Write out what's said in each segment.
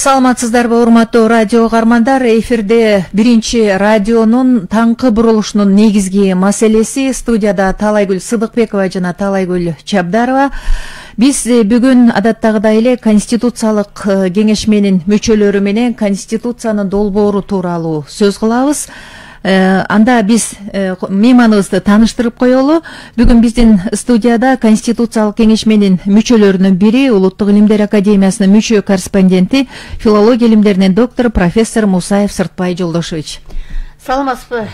Саламатсыздарбы, урматтуу радио угармандар. Эфирде биринчи радионун таңкы бурулушунун негизги маселеси. Студияда Талайгүл Сыдыкбекова жана Талайгүл Чабдарова. Биз бүгүн адаттагыдай эле Конституциялык кеңешменин мүчөлөрү менен Конституциянын долбоору тууралуу сөз кылабыз. Анда биз мейманыбызды тааныштырып коелу. Бүгүн биздин студияда Конституциялык кеңешменин мүчөлөрүнүн бири, Улуттук илимдер академиясынын мүчө корреспонденти, филология илимдеринин доктору профессор Мусаев Сыртбай Жолдошевич. Саламатсызбы,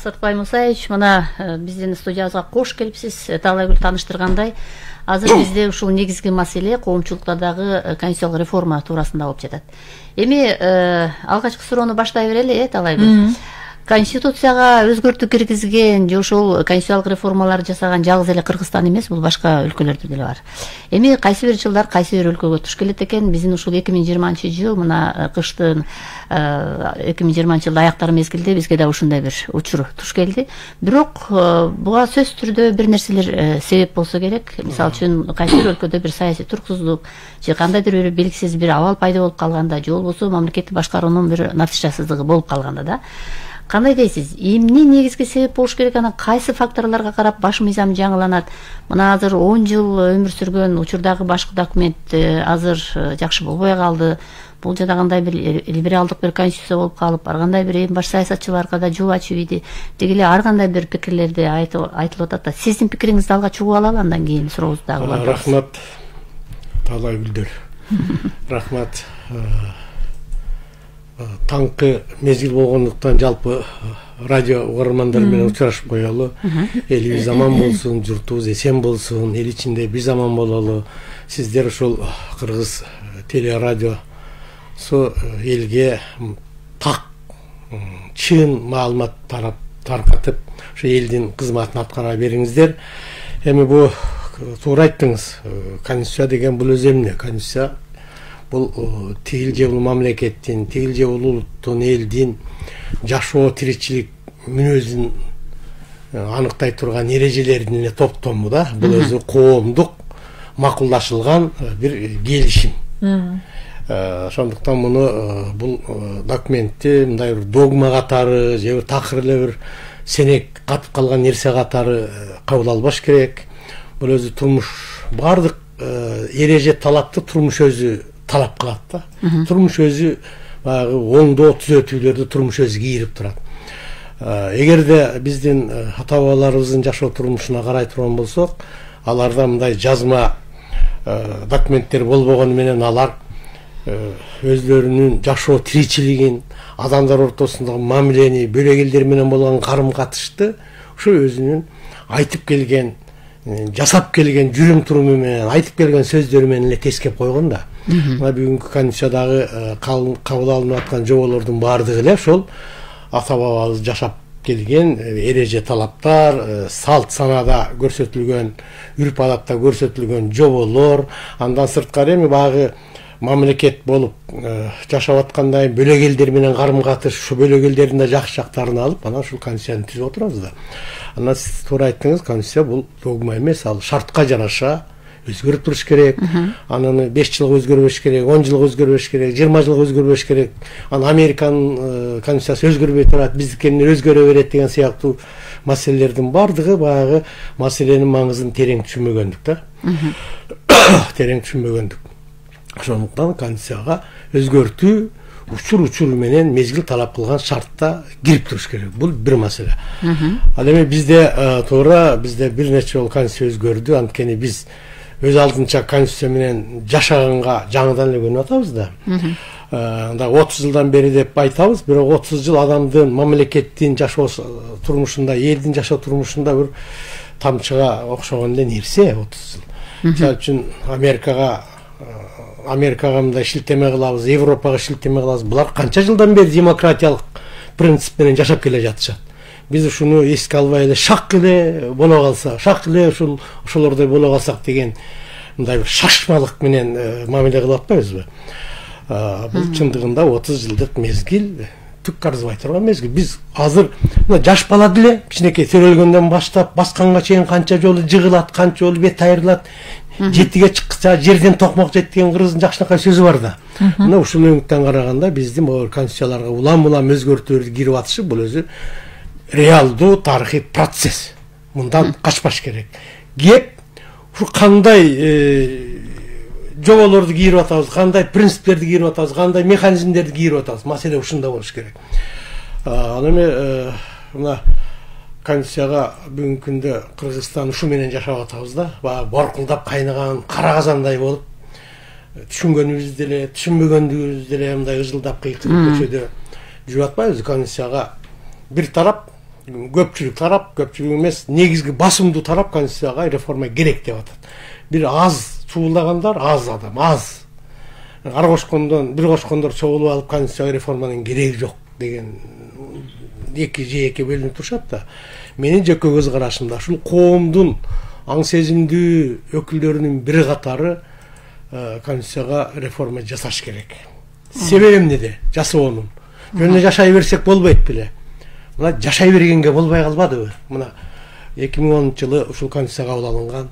Сыртбай Мусаевич, мына биздин студиябызга кош келипсиз. Талайгүл тааныштыргандай, азыр бизде ушул негизги маселе коомчулуктардагы конституциялык реформа туурасында болуп жатат. Эми алгачкы суроону баштай берели, Талайгүл. Конституцияга өзгөртүү киргизген же ошол конституциялык реформалар жасаган жалгыз эле Кыргызстан эмес, бул башка өлкөлөрдө деле бар. Эми кайсы бир жылдар кайсы бир өлкөгө туш келет экен. Биздин ушул 2020-жыл, мына кыштын 2020-жылда аяктар мезгилде бизге да ушундай бир учур туш келди. Бирок буга сөзсүз түрдө бир нерселер себеп болсо керек. Мисалы үчүн кайсы бир өлкөдө бир саясий туруксуздук же кандайдыр бир белгисиз бир абал пайда болуп калганда, же болбосо мамлекетти башкаруунун бир натыйжасыздыгы болуп калганда да. Кандай дейсиз? Эмне негизги себеп болуш керек? Анан кайсы факторлорго карап баш мыйзам жаңыланат? Мына азыр 10 жыл өмүр сүргөн учурдагы башкы документ азыр жакшы болбой калды. Бул жана кандай бир либералдык бир конституция болуп калып, ар кандай бир эң баш саясатчыларга да жол ачып иди. Деги эле ар кандай бир пикирлерди айтылып атат. Сиздин пикириңизди алга чугуп алалы, андан кийин сурообузду дагы бар. Рахмат, Талайгүлдөр. Рахмат. Таңкы мезгил болгондуктан жалпы радио угармандар менен учурашып коелу. Элибиз аман болсун, журтубуз эсен болсун, эл ичинде биз аман бололу. Сиздер ушул кыргыз телерадиосу элге так, чын маалымат таркатып, ошо элдин кызматын аткара бериңиздер. Эми бу туура айттыңыз. Конституция деген бул өзү эмне? Конституция бул тигил же бул мамлекеттин, тигил же бул улуттун, элдин жашоо, тиричилик мүнөзүн аныктай турган эрежелердин эле топтому да. Бул өзү коомдук макулдашылган бир келишим. Ошондуктан муну бул документти мындай бир догма катары же бир такыр эле бир сенек катып калган нерсе катары кабыл албаш керек. Бул өзү турмуш, бардык эреже талапты турмуш өзү талап кылат да. Турмуш өзү баягы оңдоо түзөтүүлөрдү турмуш өзү кийирип турат. Эгерде биздин ата бабаларыбыздын жашоо турмушуна карай турган болсок, аларда мындай жазма документтер болбогону менен алар өзлөрүнүн жашоо тиричилигин, адамдар ортосундагы мамилени, бөлөк элдер менен болгон карым-катышты ушу өзүнүн айтып келген, жасап келген жүрүм туруму менен, айтып келген сөздөрү менен эле тескеп койгон да. Мына бүгүнкү конституциядагы кабыл алынып аткан жоболордун баардыгы эле ошол ата бабабыз жашап келген эреже талаптар, салт санада көрсөтүлгөн, үрп адатта көрсөтүлгөн жоболор. Андан сырткары эми баягы мамлекет болуп жашап аткандай бөлөк элдер менен карым-катыш, ушу бөлөк элдердин да жакшы жактарын алып, анан ушул конституцияны түзүп отурабыз да. Анан сиз туура айттыңыз, конституция бул догма эмес, ал шартка жараша өзгөрүп туруш керек. Анан 5 жылга өзгөрбөш керек, 10 жылга өзгөрбөш керек, 20 жылга өзгөрбөш керек. Анан Американын конституциясы өзгөрбөй турат, биздикинен өзгөрө берет деген сыяктуу маселелердин бардыгы баягы маселенин маңызын терең түшүнбөгөндүк да. Терең түшүнбөгөндүк. Ошондуктан конституцияга өзгөртүү учур менен мезгил талап кылган шартта кирип туруш керек. Бул бир маселе. Ал эми бизде туура, бизде бир нече жолу конституция өзгөрдү. Анткени биз өз алдынча конституция менен жашаганга жаңыдан эле көнүп атабыз да. 30 жылдан бери деп айтабыз, бирок 30 жыл адамдын, мамлекеттин жашоо турмушунда, элдин жашоо турмушунда бир тамчыга окшогон эле нерсе 30 жыл. Мисалы үчүн Америкага мындай шилтеме кылабыз, Европага шилтеме кылабыз. Булар канча жылдан бери демократиялык принцип менен жашап келе жатышат. Биз ушуну эске албай эле шак эле боло калса, шак эле ошолордой боло калсак деген мындай бир шашмалык менен мамиле кылып атпайбызбы? Бул чындыгында 30 жылдык мезгил түк арзыбай турган мезгил. Биз азыр мына жаш бала деле кичинекей төрөлгөндөн баштап басканга чейин канча жолу жыгылат, канча жолу бет айрылат. Жетиге чыкса жерден токмок жет деген кыргыздын жакшынакай сөзү бар да. Мына ушул өңүттөн караганда биздин могу конституцияларга улам өзгөртүүлөрдү кирип атышы бул өзү реалдуу тарыхый процесс. Мындан качпаш керек. Кеп ушу кандай жоболорду кийирип атабыз, кандай принциптерди кийирип атабыз, кандай механизмдерди кийирип атабыз. Маселе ушунда болуш керек. Аны эми мына конституцияга бүгүнкү күндө Кыргызстан ушу менен жашап атабыз да. Баягы боркулдап кайнаган кара казандай болуп, түшүнгөнүбүз деле, түшүнбөгөндүбүз деле мындай ыжылдап кыйкырып көчөдө жүрүп атпайбыз. Конституцияга бир тарап, көпчүлүк тарап, көпчүлүк эмес, негизги басымдуу тарап конституцияга реформа керек деп атат. Бир аз чуулдагандар, аз адам, аз. Ар кошкондон, бир кошкондор чогулуп алып конституцияга реформанын кереги жок деген эки жээкке бөлүнүп турушат да. Менин жеке көз карашымда ушул коомдун аң сезимдүү өкүлдөрүнүн бир катары конституцияга реформа жасаш керек. Себеби эмнеде? Жасоонун. Жөн эле жашай берсек болбойт беле. Мына жашай бергенге болбой калбадыбы? Мына 2010-жылы ушул конституция кабыл алынган.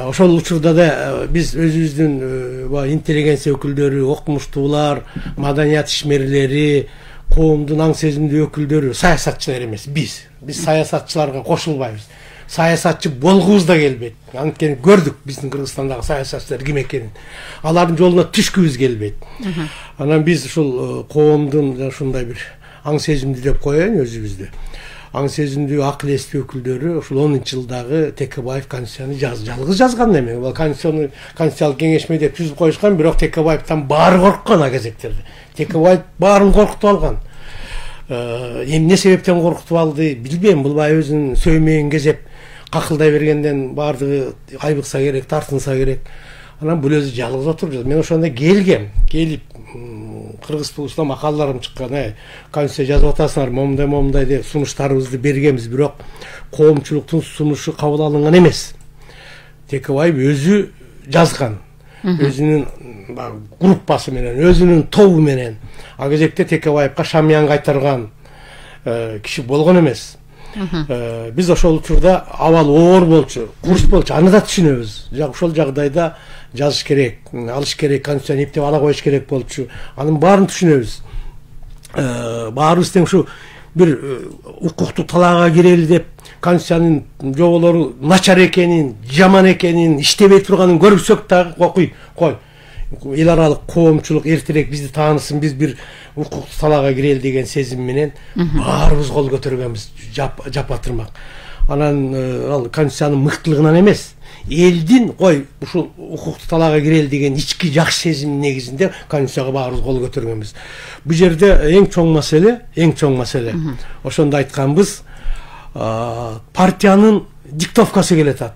Ошол учурда да биз өзүбүздүн интеллигенция өкүлдөрү, окумуштуулар, маданият ишмерлери, коомдун аң сезимдүү өкүлдөрү, саясатчылар эмес, биз саясатчыларга кошулбайбыз. Саясатчы болгубуз да келбейт. Анткени көрдүк биздин Кыргызстандагы саясатчылар ким экенин. Алардын жолуна түшкүбүз келбейт. Анан биз ушул коомдун ушундай бир аң сезимдүү деп коеюн өзүбүздү. Аң сезимдүү акыл эстүү өкүлдөрү ушул 10-жылдагы Текебаев конституцияны жалгыз жазган эме. Бул конституциялык кеңешме деп түзүп коюшкан, бирок Текебаевтан баары корккон а кезектерде. Текебаев баарын коркутуп алган. Эмне себептен коркутуп алды билбейм. Бул баягы өзүнүн сөймөгүн кезеп какылдай бергенден баардыгы айбыкса керек, тартынса керек. Анан бул өзү жалгыз отуруп, мен ошондо келип Кыргыз Тулусунда макалаларым чыккан, конституция жазып атасыңар, момундай деп сунуштарыбызды бергенбиз, бирок коомчулуктун сунушу кабыл алынган эмес. Текебаев өзү жазган, өзүнүн группасы менен, өзүнүн тобу менен. Ал кезекте Текебаевка шамиян кайтарган киши болгон эмес. Биз ошол учурда абал оор болчу, курч болчу, аны да түшүнөбүз. Ошол жагдайда жазыш керек, алыш керек, конституцияны иптеп ала коюш керек болчу. Анын баарын түшүнөбүз. Баарыбыз тең ушу бир укуктук талаага кирели деп конституциянын жоболору начар экенин, жаман экенин, иштебей турганын көрсөк дагы кой. Эл аралык коомчулук эртерээк бизди таанысын, биз бир укуктук талаага кирели деген сезим менен баарыбыз кол көтөргөнбүз, жапатырмак. Анан ал конституциянын мыктылыгынан эмес, элдин ушул укуктук талаага кирели деген ички жакшы сезимдин негизинде конституцияга баарыбыз кол көтөргөнбүз. Бул жерде эң чоң маселе, ошондо айтканбыз, партиянын диктовкасы келатат.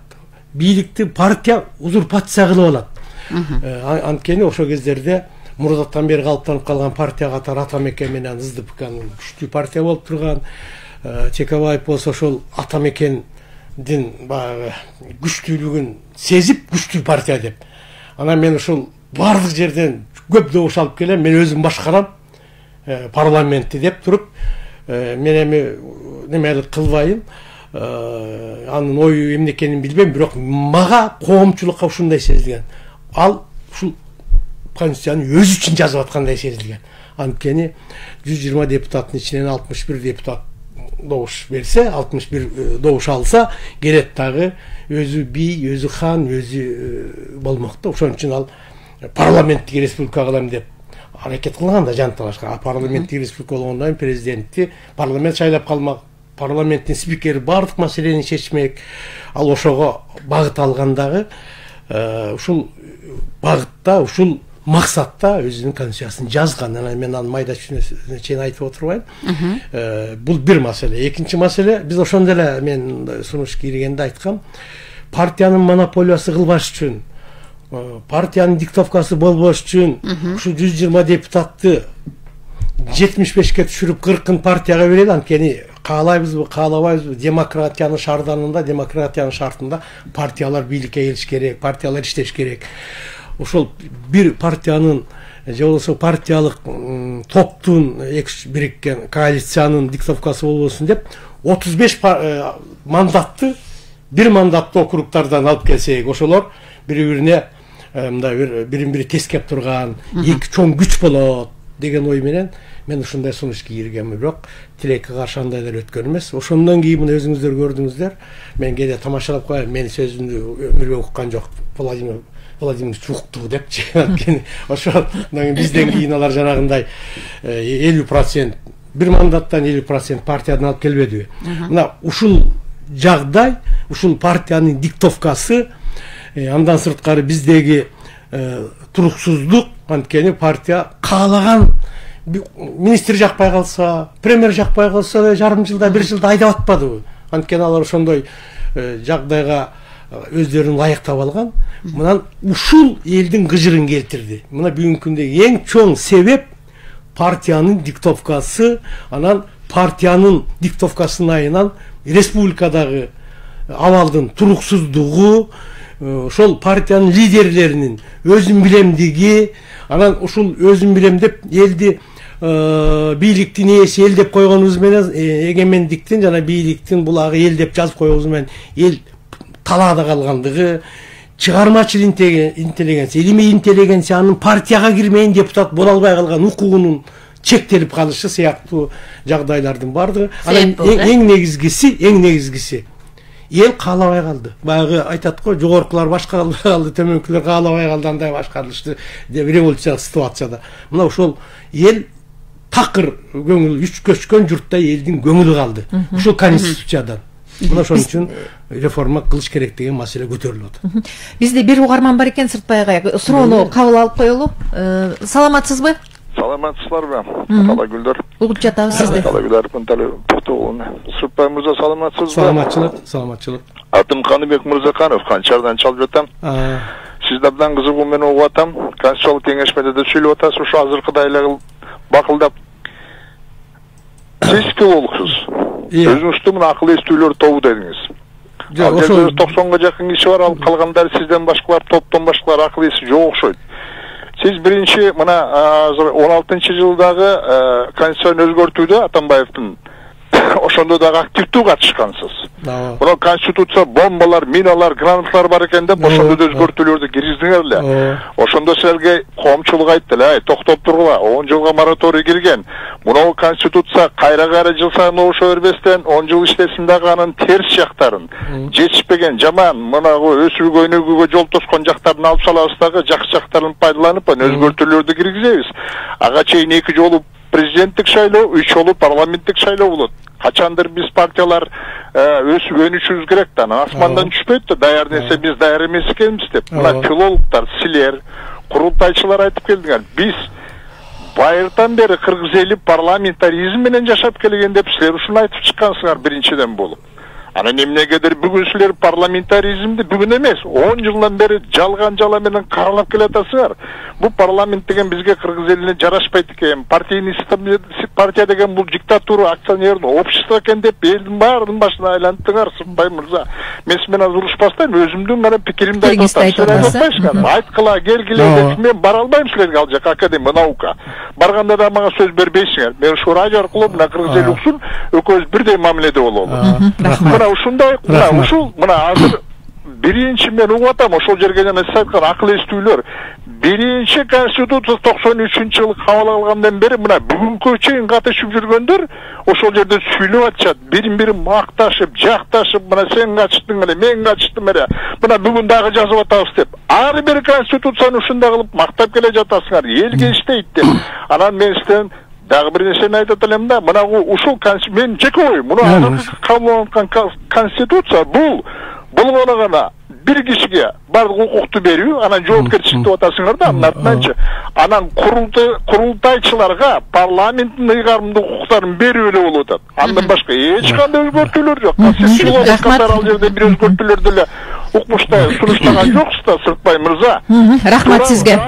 Бийликти партия узурпация кылып алат. Анткени ошол кездерде мурдаттан бери калыптанып калган партия катары Атамекен менен СДПКнын күчтүү партия болуп турган. Текебаев болсо ошол Атамекендин баягы күчтүүлүгүн сезип, күчтүү партия деп. Анан мен ушул бардык жерден көп добуш алып келем, мен өзүм башкарам парламентти деп туруп, мен эми немелик кылбайм. Анын ою эмне экенин билбейм, бирок мага коомчулукка ушундай сезилген. Ал ушул конституцияны өзү үчүн жазып аткандай сезилген. Анткени 120 депутаттын ичинен 61 депутат добуш берсе, 61 добуш алса, келет дагы өзү бий, өзү хан, өзү болмокто. Ошон үчүн ал парламенттик республика кылам деп аракет кылган да, жан талашкан. Парламенттик республика болгондон президентти парламент шайлап калмак, парламенттин спикери бардык маселени чечмек. Ал ошого багыт алгандагы ушул багытта, ушул максатта өзүнүн конституциясын жазган. Анан мен аны майда чейин айтып отурбайм. Бул бир маселе. Экинчи маселе, биз ошондо эле мен сунуш киргенде айткам, партиянын монополиясы кылбаш үчүн, партиянын диктовкасы болбош үчүн ушу 120 депутатты 75ке түшүрүп 40-ын партияга берели. Анткени каалайбызбы, каалабайбызбы, демократиянын шарданында, демократиянын шартында партиялар бийликке келиш керек, партиялар иштеш керек. Ошол бир партиянын же болбосо партиялык топтун бириккен коалициянын диктовкасы болбосун деп 35 мандатты бир мандаттуу округтардан алып келсек, ошолор бири-бирине мындай бирин-бири тескеп турган, эки чоң күч болот деген ой менен мен ушундай сунушка киргенмин. Бирок тилекке каршы андайлар өткөн эмес. Ошондон кийин мына өзүңүздөр көрдүңүздөр. Мен кээде тамашалап коем, менин сөзүмдү өмүрбек уккан жок. Владимир Владимирович укту депчи. Ошол бизден кийин алар жанагындай 50%, бир мандаттан 50% партиядан алып келбедиби? Мына ушул жагдай, ушул партиянын диктовкасы, андан сырткары биздеги туруксуздук, анткени партия каалаган министр жакпай калса, премьер жакпай калса, жарым жылда, бир жылда айдап атпадыбы? Анткени алар ошондой жагдайга өздөрүн ылайыктап алган. Мынан ушул элдин гыжырын келтирди. Мына бүгүнкү күндөгү эң чоң себеп партиянын диктовкасы, анан партиянын диктовкасынын айынан республикадагы абалдын туруксуздугу, ошол партиянын лидерлеринин өзүн билемдиги, анан ушул өзүн билем деп элди бийликтин ээси эл деп койгонубуз менен, эгемендиктин жана бийликтин булагы эл деп жазып койгонубуз менен эл талаада калгандыгы, чыгармачыл интеллигенция, илимий интеллигенциянын партияга кирмейин депутат боло албай калган укугунун чектелип калышы сыяктуу жагдайлардын бардыгы. Анан эң негизгиси эл каалабай калды. Баягы айтат го, жогоркулар башкара албай калды, төмөнкүлөр каалабай калды, андай башкарылышты деп революциялык ситуацияда. Мына ошол эл такыр көңүл көчкөн журттай элдин көңүлү калды. Ушул конституциядан. Мына ошон үчүн реформа кылыш керек деген маселе көтөрүлүп атат. Бизде бир угарман бар экен, Сыртбай агай. Суроону кабыл алып коелу. Саламатсызбы? Саламатсызбарбы? Талайгүлдөр. Угуп жатабыз сизди. Талайгүлдөр Путугулна. Сыртбай мырза, саламатсызбы? Саламатчылык. Атым Каныбек Мырзаканов, Канчардан чалып жатам. Сиз абдан кызыгуу менен угуп атам. Конституциялык кеңешмеде да сүйлөп атасыз, ушу азыркыдай эле бакылдап. Сиз филологсуз. Өзүңүздү мына акыл эстүүлөр тобу дедиңиз. Ошо 90га жакын киши бар, ал калгандары сизден башкалар, топтон башкалар акыл эси жок окшойт. Сиз биринчи мына 16-жылдагы конституцияны өзгөртүүдө Атамбаевдин ошондо дагы активдүү катышкансыз. Бирок конституция бомбалар, миналар, гранаталар бар экен деп ошондо да өзгөртүүлөрдү киргиздиңер эле. Ошондо силерге коомчулук айтты эле, токтоп тургула, 10 жылга мораторий кирген. Мына конституция кайра жыл сайын ошо бербестен 10 жыл иштесин дагы анын терс жактарын, жетишпеген, жаман, мына өсүүгө өнүгүүгө жол тоскон жактарын алып салабыз дагы, жакшы жактарын пайдаланып, өзгөртүүлөрдү киргизебиз. Ага чейин 2 жолу президенттик шайлоо, 3 жолу парламенттик шайлоо болот. Качандыр биз партиялар өсүп өнүшүбүз керек да, асмандан түшпөйт да, даяр нерсе биз даяр эмес экенбиз деп. Мына филологдор, силер, курултайчылар айтып келдиңер. Биз байыртан бери кыргыз эли парламентаризм менен жашап келген деп силер ушуну айтып чыккансыңар биринчиден болуп. Анан эмнегедир бүгүн силер парламентаризмди бүгүн эмес, 10 жылдан бери жалган жала менен каралап келатасыңар. Бул парламент деген бизге кыргыз элине жарашпайт экен. Партия деген бул диктатура, акционерный общество экен деп элдин баарын башына айлантыңар, Сыртбай мырза. Мен сиз менен урушпастан өзүмдүн гана пикиримди айтып атам. Айткыла, келгиле деп мен бара албайм силерге, ал жака академия наука. Барганда да мага сөз бербейсиңер. Мен ушу радио аркылуу мына кыргыз эли уксун, экөөбүз бирдей мамиледе болобуз. Мына ушундай, мына азыр биринчи мен угуп атам, ошол жерге жана сиз айткан акыл эстүүлөр. Биринчи конституция 93-жылы кабыл алгандан бери мына бүгүнкү чейин катышып жүргөндөр ошол жерде сүйлөп атышат, бирин-бирин макташып, жакташып, мына сен качтың эле, мен качтым эле. Мына бүгүн дагы жазып атабыз деп. Ар бир конституцияны ушундай кылып мактап келе жатасыңар, элге иштейт деп. Анан мен сизден дагы бир нерсени айтып аталам да, мына ушул мен жеке ой, мына кабыл алынган конституция бул болгону бир кишиге бардык укукту берүү, анан жоопкерчилик деп атасыңар да, анын артынанчы. Анан курултайчыларга парламенттин ыйгарымдуу укуктарын берүү эле болуп атат. Андан башка эч кандай өзгөртүүлөр жок. Конституцияда ал жерде бир өзгөртүүлөрдү эле укмуштай сунуштаган жоксуз да, Сыртбай мырза. Рахмат сизге.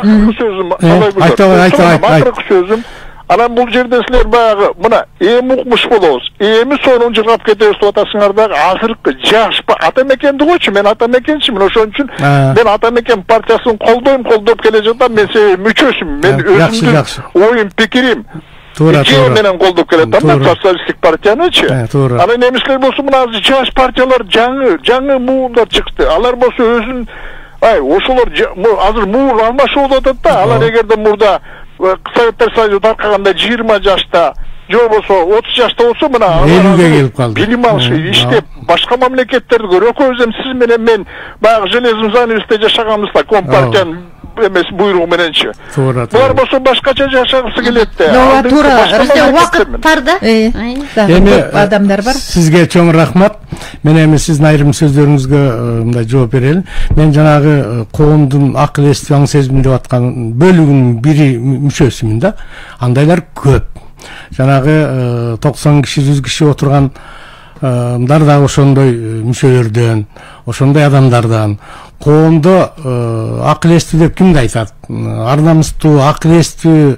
Сөзүм Анан бул жерде силер баягы мына эми укмуш болобуз, эми сонун жыргап кетебиз деп атасыңар да, азыркы жаш атамекенди койчу, мен атамекенчимин, ошон үчүн мен атамекен партиясын колдоп келе жатам, мен мүчөсүм, мен өзүмдүн оюм, пикирим менен колдоп келатам да, социалисттик партиянычы. Анан эмислер болсо мына жаш партиялар жаңы муундар чыкты. Алар болсо өзүн ошолор азыр мур алмашып атат да. Алар эгерде мурда Советтер Союзу таркаганда 20 жашта же болбосо 30 жашта болсо мына 50ге келип калды. Билим алышып иштеп башка мамлекеттерди көрүп экөөбүз эми сиз менен мен баягы железный занавесте жашаганбыз да, Компартиянын эмес буйругу мененчи. Булар болсо башкача жашагысы келет да. Ооба, туура. Бизде убакыт бар да. Эми адамдар бар. Сизге чоң рахмат. Мен эми сиздин айрым сөздөрүңүзгө мындай жооп берели. Мен жанагы коомдун акыл эстүү аң сезим деп аткан бөлүгүнүн бири мүчөсүмүн да. Андайлар көп. Жанагы 90 киши 100 киши отурган дагы ошондой мүчөлөрдөн, ошондой адамдардан. Коомдо акыл эстүү деп кимди айтат? Ар-намыстуу, акыл эстүү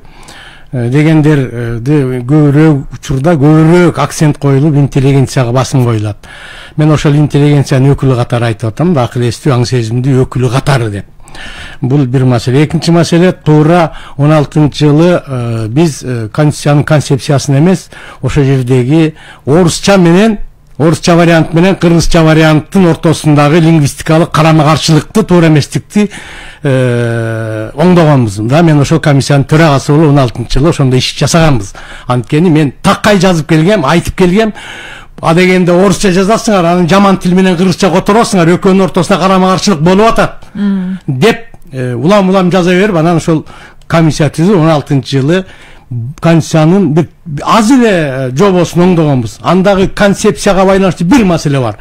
дегендерди көбүрөөк учурда көбүрөөк акцент коюлуп, интеллигенцияга басым коюлат. Мен ошол интеллигенциянын өкүлү катары айтып атам да, акыл эстүү аң сезимдүү өкүлү катары деп. Бул бир маселе. Экинчи маселе, туура 16-жылы биз конституциянын концепциясын эмес, ошол жердеги орусча вариант менен кыргызча варианттын ортосундагы лингвистикалык карама-каршылыкты, туура эместикти оңдогонбуз да. Мен ошол комиссиянын төрагасы болуп 16-жылы ошондой иш жасаганбыз. Анткени мен такай жазып келгем, айтып келгем. Адегенде орусча жазасыңар, анын жаман тил менен кыргызча которосуңар, экөөнүн ортосунда карама-каршылык болуп атат деп улам жаза берип, анан ошол комиссия түзүп 16-жылы конституциянын бир аз эле жобосун оңдогонбуз. Андагы концепцияга байланыштуу бир маселе бар.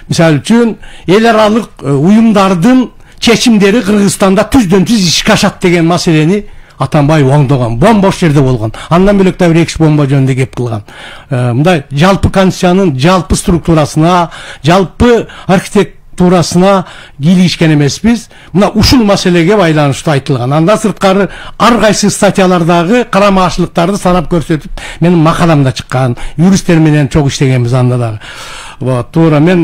Мисалы үчүн, эл аралык уюмдардын чечимдери Кыргызстанда түздөн-түз ишке ашат деген маселени Атамбаев оңдогон, бомбош жерде болгон. Андан бөлөк да бир экиш бомба жөнүндө кеп кылган. Мындай жалпы конституциянын жалпы структурасына, жалпы архитектурасына кийлигишкен эмеспиз. Мына ушул маселеге байланыштуу айтылган. Анда сырткары ар кайсы статьялардагы карама-каршылыктарды санап көрсөтүп, менин макаламда чыккан, юристтер менен чогуу иштегенбиз анда дагы. Вот, туура мен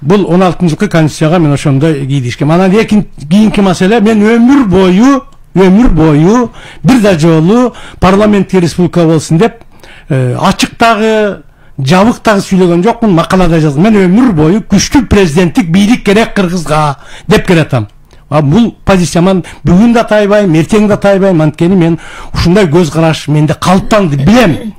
бул 16-жылкы конституцияга мен ошондой кийлигишкем. Анан кийинки маселе, мен өмүр бою бир да жолу парламенттик республика болсун деп ачыктагы, жабыктагы сүйлөгөн жокмун, макалада жаздым. Мен өмүр бою күчтүү президенттик бийлик керек Кыргызга деп келатам. Бул позицияман бүгүн да тайбайм, эртең да тайбайм. Анткени мен ушундай көз караш менде калыптанды, билем.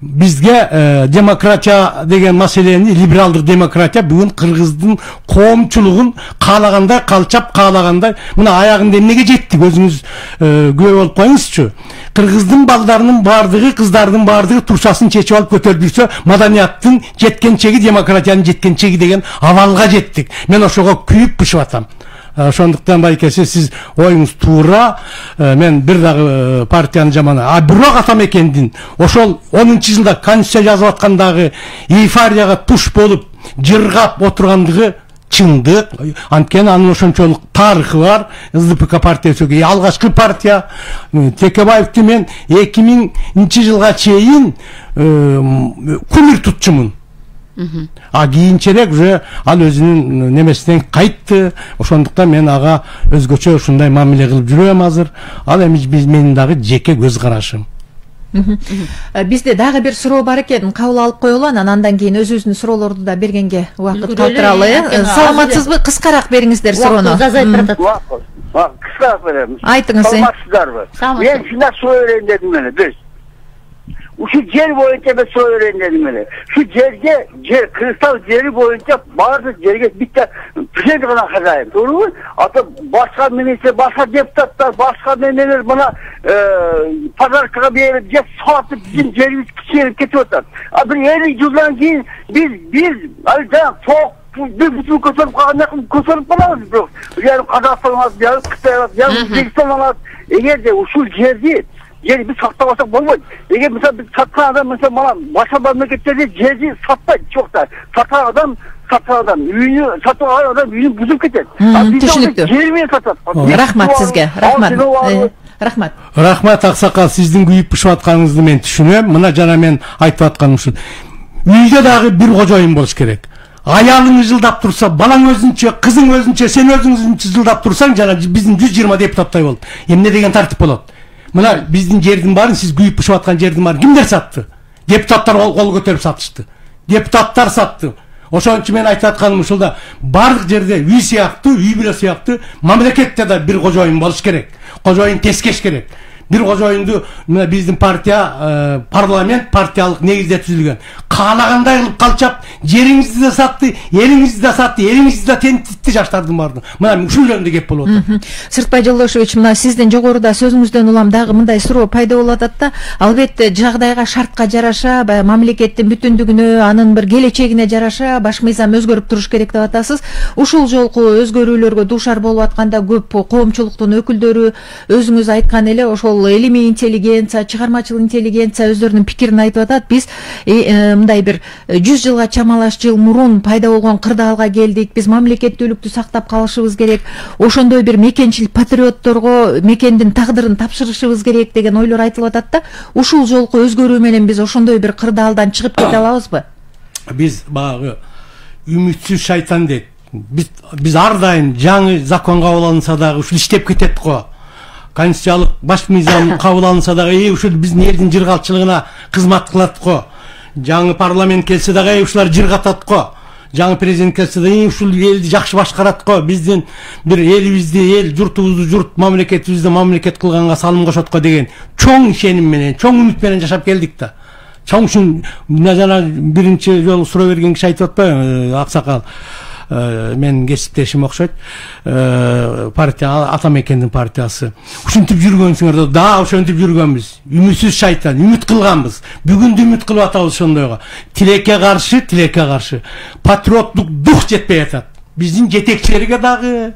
Бизге демократия деген маселени, либералдык демократия бүгүн Кыргыздын коомчулугун каалагандай калчап, каалагандай мына аягында эмнеге жеттик, өзүңүз күбө болуп коюңузчу. Кыргыздын балдарынын баардыгы, кыздардын баардыгы туршасын чечип алып көтөрүп жүрсө, маданияттын жеткен чеги, демократиянын жеткен чеги деген абалга жеттик. Мен ошого күйүп бышып атам. Ошондуктан байкеси сиз оюңуз туура. Мен бир дагы партиянын жаманы, бирок Атамекендин ошол 10-жылда конституция жазып аткандагы эйфорияга туш болуп жыргап отургандыгы чындык. Анткени анын ошончолук тарыхы бар. СДПК партиясы алгачкы партия. Текебаевди мен 2000-жылга чейин күмүр тутчумун. Кийинчерээк уже ал өзүнүн немесинен кайтты. Ошондуктан мен ага өзгөчө ушундай мамиле кылып жүрөм азыр. Ал эми менин дагы жеке көз карашым. Бизде дагы бир суроо бар экен, кабыл алып коелу, анан кийин өзүбүздүн суроолорду да бергенге убакыт калтыралы. Саламатсызбы? Кыскараак бериңиздер суроону. Жазайт баратат. Кыскараак берем. Айтыңыз. Саламатсыздарбы? Мен шундай суроо берейин дедим эле. Биз ушу жер боюнча мен суроо берейин дедим эле. Şu жер Кыргызстан жери боюнча баардык жерге битте президент гана хозяин. Туурабы? Ата башка министр, башка депутаттар, башка нелер мына подаркага берип, же сатып биздин жерибиз кичинип кетип атат. Бир 50 жылдан кийин биз ал жана соок bir bütün kötülük kalacak, kötülük falan yok. Yani Kazakistan olmaz, yani Kıtay olmaz, yani Uzbekistan olmaz. Eğer de usul yeri bir saklamasak olmaz. Eğer mesela bir satan adam mesela bana başka memleketlerde cezi satmayın çok da. Satan adam, ürünü satan adam ürünü buzup gider. Düşünüktür. Jermiye satar. Rahmat sizge, rahmat. Рахмат. Рахмат Аксакал, сиздин күйүп бышып атканыңызды мен түшүнөм. Мына жана мен айтып атканым ушул. Үйдө дагы бир кожоюн болуш керек. Аялың жылдап турса, балаң өзүнчө, кызың өзүнчө, сен өзүңүзчө жылдап турсаң, жана биздин 120 депутаттай болот. Эмне деген тартип болот? Мына биздин жердин баарын, сиз күйүп бышып аткан жердин баарын кимдер сатты? Депутаттар кол көтөрүп сатышты. Депутаттар сатты. Ошон үчүн мен айтып атканым ушулда бардык жерде үй сыяктуу, үй бүлө сыяктуу мамлекетте да бир кожоюн болуш керек. Кожоюн тескеш керек. Бир кожоюнду мына биздин партия, парламент партиялык негизде түзүлгөн. Каалагандай кылып калчап, жериңизди да сатты, элиңизди да сатты, элиңизди да тентитти жаштардын баардыгы. Мына ушул жөнүндө кеп болуп атат. Сыртбай Жолдошевич, мына сиздин жогоруда сөзүңүздөн улам дагы мындай суроо пайда болуп атат да, албетте жагдайга, шартка жараша, баягы мамлекеттин бүтүндүгүнө, анын бир келечегине жараша баш мыйзам өзгөрүп туруш керек деп атасыз. Ушул жолку өзгөрүүлөргө дуушар болуп атканда көп коомчулуктун өкүлдөрү өзүңүз айткан эле ошол илимий интеллигенция, чыгармачыл интеллигенция өздөрүнүн пикирин айтып атат. Биз мындай бир 100 жылга чамалаш жыл мурун пайда болгон кырдаалга келдик. Биз мамлекеттүүлүктү сактап калышыбыз керек. Ошондой бир мекенчил патриотторго мекендин тагдырын тапшырышыбыз керек деген ойлор айтылып атат да. Ушул жолку өзгөрүү менен биз ошондой бир кырдаалдан чыгып кете алабызбы? Биз багы үмүтсүз шайтан дейт. Биз ар дайым жаңы закон кабыл алынса дагы ушул иштеп кетет го. Конституциялык баш мыйзам кабыл алынса дагы ушул биздин элдин жыргалчылыгына кызмат кылат го. Жаңы парламент келсе дагы ушулар жыргатат го. Жаңы президент келсе дагы ушул элди жакшы башкарат го. Биздин бир элибизди эл, журтубузду журт, мамлекетибизди мамлекет кылганга салым кошот го деген чоң ишеним менен, чоң үмүт менен жашап келдик да. Чоң ушун жана биринчи жолу суроо берген киши айтып атпайбы, аксакал? Мен кесиптешим окшойт, партия Атамекендин партиясы. Ушинтип жүргөнсүңөр да, ошентип жүргөнбүз. Үмүтсүз шайтан, үмүт кылганбыз. Бүгүндү үмүт кылып атабыз ошондойго. Тилекке каршы, патриоттук дух жетпей атат. Биздин жетекчилерге дагы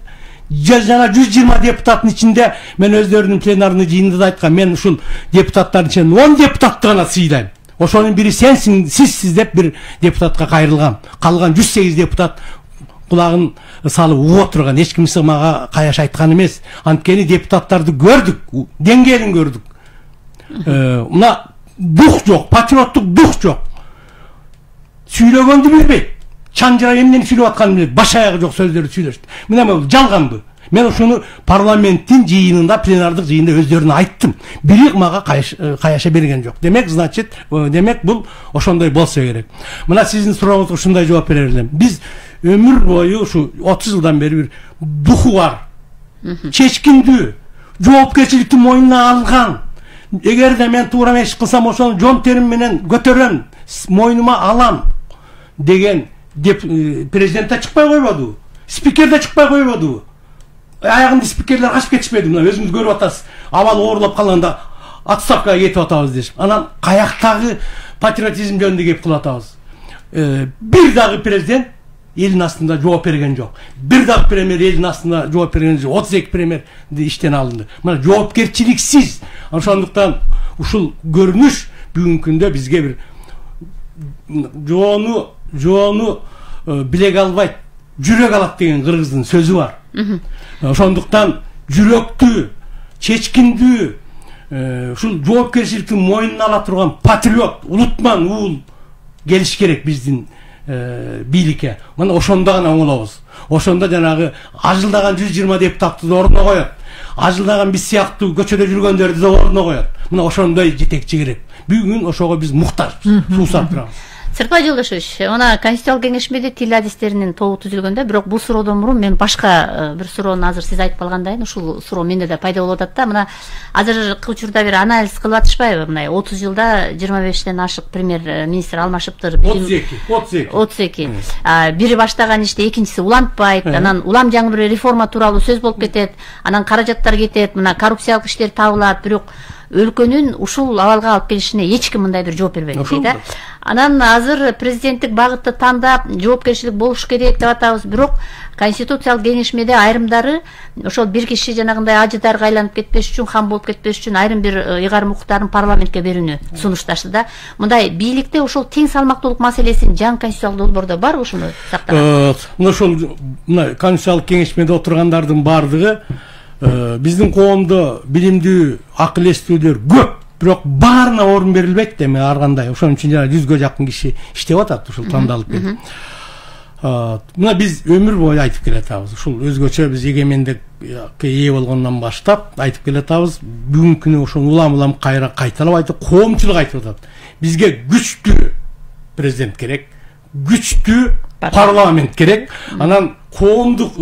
жана 120 депутаттын ичинде мен өздөрүнүн пленарный жыйынында да айткам, мен ушул депутаттардын ичинен 10 депутатты гана сыйлайм. Ошонун бири сенсиң, сиз деп бир депутатка кайрылгам. Калган 108 депутат кулагын салып угуп отурган, эч ким мага каяш айткан эмес. Анткени депутаттарды көрдүк, деңгээлин көрдүк. Мына дух жок, патриоттук дух жок. Сүйлөгөндү билбейт. Чанжыра эмнени сүйлөп атканын билбейт. Баш аягы жок сөздөрдү сүйлөштү. Мына бул жалганбы? Мен ошону парламенттин жыйынында, пленардык жыйында өздөрүнө айттым. Бири мага каяша берген жок. Демек, значит, демек бул ошондой болсо керек. Мына сиздин сурооңузга ушундай жооп бере элем. Биз өмүр бою ушу 30 жылдан бери бир духу бар. Чечкиндүү, жоопкерчиликти мойнуна алган. Эгерде мен туура эмес иш кылсам, ошону жон терим менен көтөрөм, мойнума алам деген президент да чыкпай койбодубу? Спикер да чыкпай койбодубу? Аягында спикерлер качып кетишпеди, мына өзүңүз көрүп атасыз. Абал оорлоп калганда отставкага кетип атабыз дешип. Анан каяктагы патриотизм жөнүндө кеп кылып атабыз. Бир дагы президент элдин астында жооп берген жок. Бир дагы премьер элдин астында жооп берген жок. 32 премьер иштен алынды. Мына жоопкерчиликсиз. Ошондуктан ушул көрүнүш бүгүнкү күндө бизге бир жоону билек албайт, жүрөк алат деген кыргыздын сөзү бар. Ошондуктан жүрөктүү, чечкиндүү, ушул жоопкерчиликти мойнуна ала турган патриот, улутман уул келиш керек биздин бийликке. Мына ошондо гана оңолобуз. Ошондо жанагы ажылдаган 120 депутатты да ордуна коет. Ажылдаган биз сыяктуу көчөдө жүргөндөрдү да ордуна коет. Мына ошондой жетекчи керек. Бүгүн ошого биз муктажбыз, суусап турабыз. Сыртбай Жолдошевич, мына Конституциялык кеңешмеде тил адистеринин тобу түзүлгөндө, бирок бул суроодон мурун мен башка бир суроону азыр сиз айтып калгандайын, ушул суроо менде да пайда болуп атат да. Мына азыркы учурда бир анализ кылып атышпайбы? Мына 30 жылда 25тен ашык премьер министр алмашыптыр. 32. Бири баштаган ишти экинчиси улантпайт. Анан улам жаңы бир реформа тууралуу сөз болуп кетет. Анан каражаттар кетет. Мына коррупциялык иштер табылат, бирок өлкөнүн ушул абалга алып келишине эч ким мындай бир жооп бербейт да. Анан азыр президенттик багытты тандап, жоопкерчилик болуш керек деп атабыз, бирок Конституциялык кеңешмеде айрымдары ошол бир киши жанагындай ажыдарга айланып кетпеш үчүн, хан болуп кетпеш үчүн айрым бир ыйгарым укуктарын парламентке берүүнү сунушташты да. Мындай бийликте ошол тең салмактуулук маселесин жаңы конституциялык долбоордо бар ушуну сактаган. Мына ошол Конституциялык кеңешмеде отургандардын баардыгы биздин коомдо билимдүү, акыл эстүүлөр көп, бирок баарына орун берилбейт да. Эми ар кандай ошон үчүн жана 100гө жакын киши иштеп атат, ушул тандалып келип. Мына биз өмүр бою айтып келатабыз. Ушул өзгөчө биз эгемендикке ээ болгондон баштап айтып келатабыз. Бүгүнкү күнү ошол улам кайталап айтып, коомчулук айтып атат. Бизге күчтүү президент керек, күчтүү парламент керек. Анан коомдук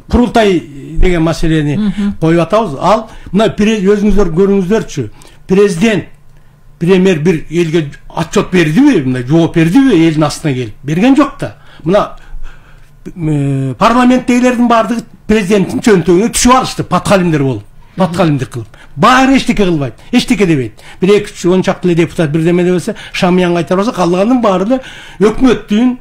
курултай деген маселени коюп атабыз. Ал мына өзүңүздөр көрүңүздөрчү, президент премьер бир элге отчет бердиби, мындай жооп бердиби элдин астына келип? Берген жок да. Мына парламенттегилердин баардыгы президенттин чөнтөгүнө түшүп алышты, паткалимдер болуп, паткалимдик кылып. Баары эчтеке кылбайт, эчтеке дебейт. Бир 2-3 чакты эле депутат бирдеме дебесе, шамиян кайтарып алса, калганын баары эле өкмөттүн,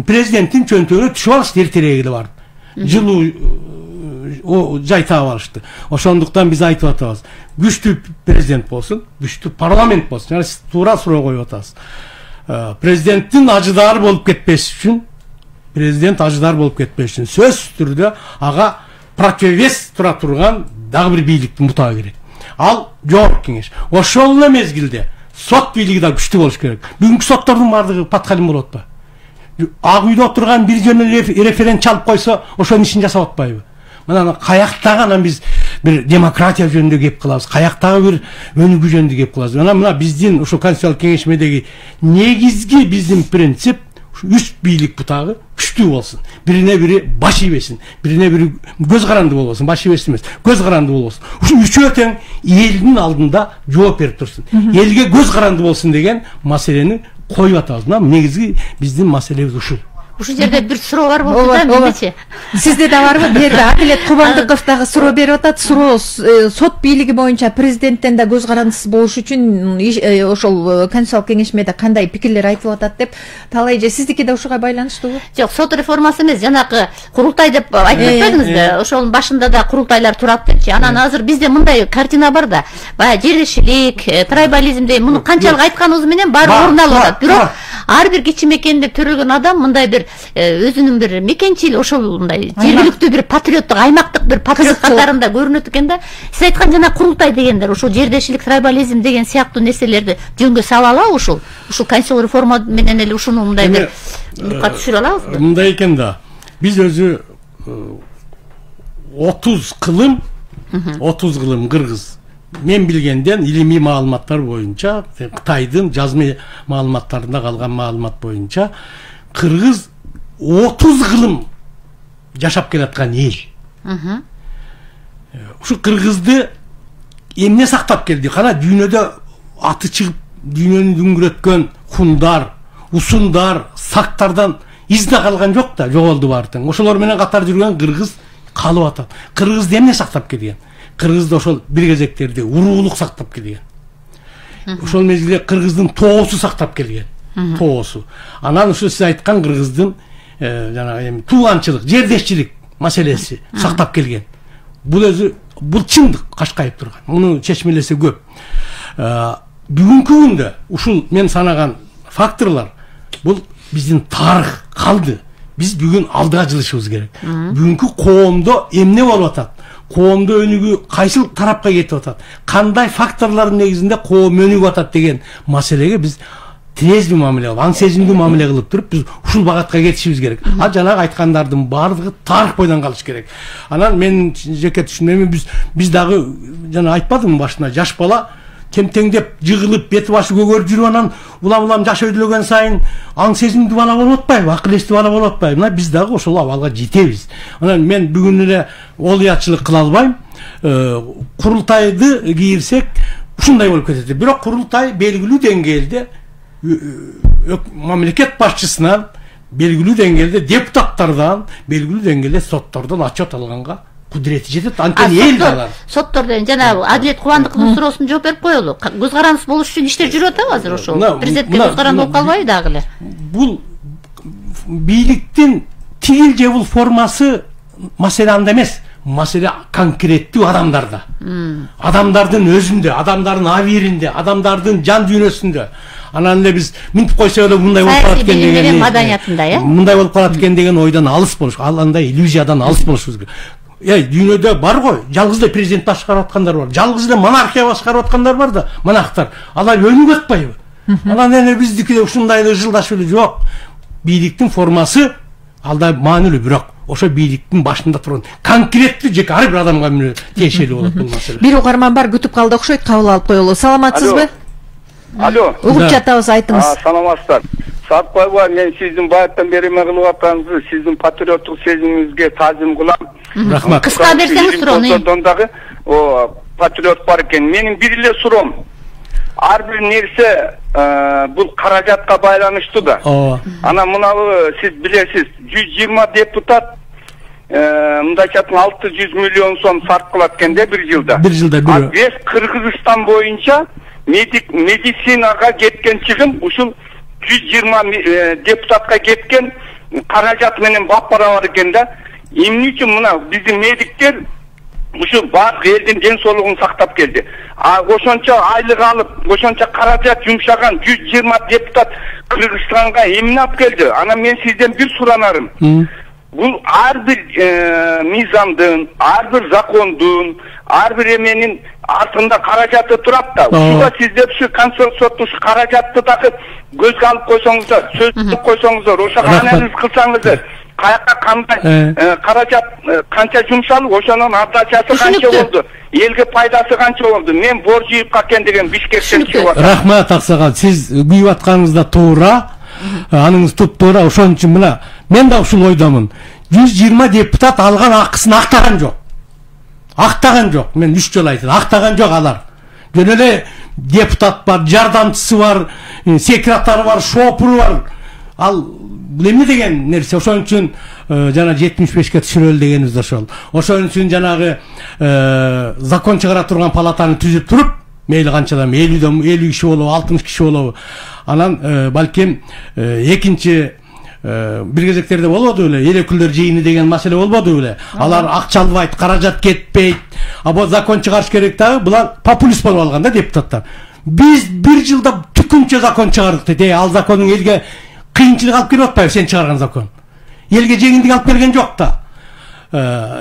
президенттин чөнтөгүнө түшүп алышты эртерээк эле барып. Жылуу жай таап алышты. Ошондуктан биз айтып атабыз. Күчтүү президент болсун, күчтүү парламент болсун. Жана сиз туура суроо коюп атасыз. Президенттин ажыдары болуп кетпеш үчүн, сөзсүз түрдө ага противовес тура турган дагы бир бийликти мутаа керек. Ал жогорку кеңеш. Ошол эле мезгилде сот бийлиги да күчтүү болуш керек. Бүгүнкү соттордун баардыгы паткалим болуп атпайбы? Ак үйдө отурган бир жөн референт чалып койсо, ошонун ишин жасап атпайбы? Мына каяктагы анан биз бир демократия жөнүндө кеп кылабыз, каяктагы бир өнүгүү жөнүндө кеп кылабыз. Мына биздин ошо конституциялык кеңешмедеги негизги биздин принцип үч бийлик бутагы күчтүү болсун. Бирине бири баш ийбесин, бирине бири көз каранды болбосун, баш ийбесин эмес, көз каранды болбосун. Ушу үчөө тең элдин алдында жооп берип турсун. Элге көз каранды болсун деген маселени коюп атабыз. Негизги биздин маселебиз ушул. Ушул жерде бир суроо бар болду да, мендечи. Сизде да барбы? Бу жерде Акылет Кубандыков дагы суроо берип атат. Суроо сот бийлиги боюнча президенттен да көз карандысыз болуш үчүн ошол конституциялык кеңешмеде кандай пикирлер айтылып атат деп. Талай же сиздики да ушуга байланыштуубу? Жок, сот реформасы эмес, жанакы курултай деп айтып атпадыңызбы? Ошонун башында да курултайлар турат депчи. Анан азыр бизде мындай картина бар да, баягы жердешилик, трайбализм деген муну канчалык айтканыбыз менен баары орун алып атат. Бирок ар бир кичи мекенде төрөлгөн адам мындай бир өзүнүн бир мекенчил, ошол мындай жергиликтүү бир патриоттук, аймактык бир патриот катарында көрүнөт экен да. Сиз айткан жана курултай дегендер, ушул жердешилик, трайбализм деген сыяктуу нерселерди жөнгө сала алабы ушул конституциялык реформа менен эле ушуну мындай бир нукка түшүрө алабызбы? Мындай экен да. Биз өзү 30 кылым кыргыз. Мен билгенден илимий маалыматтар боюнча, Кытайдын жазма маалыматтарында калган маалымат боюнча, кыргыз 30 кылым жашап келаткан эл. Ушу кыргызды эмне сактап келди? Кана дүйнөдө аты чыгып, дүйнөнү дүңгүрөткөн хундар, усундар, сактардан из да калган жок да, жоголду баардыгы. Ошолор менен катар жүргөн кыргыз калып атат. Кыргызды эмне сактап келген? Кыргызды ошол бир кезектерде уруулук сактап келген. Ошол мезгилде кыргыздын тоосу сактап келген. Тоосу. Анан ушу сиз айткан кыргыздын жанагы тууганчылык, жердешчилик маселеси сактап келген. Бул өзү бул чындык кашкайып турган. Муну чечмелесе көп. Бүгүнкү күндө ушул мен санаган факторлор бул биздин тарых калды. Биз бүгүн алдыга жылышыбыз керек. Бүгүнкү коомдо эмне болуп атат? Коомдо өнүгүү кайсыл тарапка кетип атат? Кандай факторлордун негизинде коом өнүгүп атат деген маселеге биз трезви мамиле кылып, аң сезимдүү мамиле кылып туруп, биз ушул багатка кетишибиз керек. Жанагы айткандардын баардыгы тарых бойдон калыш керек. Анан мен жеке түшүнмөйм, биз дагы жана айтпадымбы башына, жаш бала темтеңдеп, жыгылып, бети башы көгөрүп жүрүп, анан улам жаш өйдөлгөн сайын аң сезимдүү бала болуп атпайбы, акыл эстүү бала болуп атпайбы? Мына биз дагы ошол абалга жетебиз. Анан мен бүгүн эле олуятчылык кыла албайм. Курултайды кийирсек ушундай болуп кетет. Бирок курултай белгилүү деңгээлде мамлекет башчысынан, белгилүү деңгээлде депутаттардан, белгилүү деңгээлде соттордон отчет алганга кудурети жетет. Анткени эл алар. Соттор деген жана Адилет Кубандыковдун суроосуна жооп берип коелу. Көз карандысыз болуш үчүн иштер жүрүп атабы азыр ошол? Президентке көз каранды болуп калбайбы дагы эле? Бул бийликтин тигил же бул формасы маселе анда эмес. Маселе конкреттүү адамдарда. Адамдардын өзүндө, адамдардын абийиринде, адамдардын жан дүйнөсүндө. Анан эле биз минтип койсок эле мындай болуп калат экен деген маданиятында, мындай болуп калат экен деген ойдон алыс болуш, андай иллюзиядан алыс болушубуз керек. Дүйнөдө бар го, жалгыз эле президент башкарып аткандар бар, жалгыз эле монархия башкарып аткандар бар да, монахтар. Алар өнүгүп атпайбы? Анан эне биздики ушундай жылдашып эле жок. Бийликтин формасы алда маанилүү, бирок ошо бийликтин башында турган конкреттүү жеке ар бир адамга тиешелүү болот бул маселе. Бир угарман бар, күтүп калды окшойт, кабыл алып коелу. Саламатсызбы? Алло. Угуп жатабыз, айтыңыз. Саламатсыздар. Сарпаева, мен сиздин баяттан бери эме кылып атканыңызды, сиздин патриоттук сезимиңизге таазим кылам. Рахмат. Кыска берсеңиз суроону. Дагы патриот бар экен. Менин бир эле суроом. Ар бир нерсе бул каражатка байланыштуу да. Ана мынабы сиз билесиз, 120 депутат мындайча 600 миллион сом сарп кылат экен да бир жылда. Бир жылда бир. Вес Кыргызстан боюнча медицинага кеткен чыгым ушул 120 депутатка кеткен каражат менен бап барабар экен да. Эмне үчүн мына биздин медиктер ушу баардык элдин ден соолугун сактап келди. Ошончо айлык алып, ошончо каражат жумшаган 120 депутат Кыргызстанга эмне алып келди? Ана мен сизден бир суранарым. Бул ар бир мыйзамдын, ар бир закондун, ар бир эменин артында каражаты турат да. Ушуга сиздер ушу конституцияда ушу каражатты дагы көзгө алып койсоңуздар, сөздөп койсоңуздар, ошого анализ кылсаңыздар. Каяка кандай каражат канча жумшалып, ошонун ардачасы канча болду, элге пайдасы канча болду. Мен борж жыйып калген деген Бишкектен чыгып атат. Рахмат Аксагал, сиз күйүп атканыңыз да туура, аныңыз туп-туура. Ошон үчүн мына мен да ушул ойдомун. 120 депутат алган акысын актаган жок. Актаган жок. Мен 3 жолу айттым, актаган жок алар. Жөн эле депутат бар, жардамчысы бар, секретары бар, шопуру бар. Ал эмне деген нерсе? Ошон үчүн жана 75ке түшүрөлү дегенибиз ошол. Ошон үчүн жанагы закон чыгара турган палатаны түзүп туруп, мейли канчадан 50 киши болобу, 60 киши болобу. Анан балким экинчи бир кезектерде болбоду беле, эл өкүлдөр жыйыны деген маселе болбоду беле. Алар акча албайт, каражат кетпейт. Або закон чыгарыш керек дагы, булар популист болуп алган да депутаттар. Биз бир жылда түкүнчө закон чыгардык дейт. Ал законун элге кыйынчылык алып келип атпайбы сен чыгарган закон? Элге жеңилдик алып берген жок да.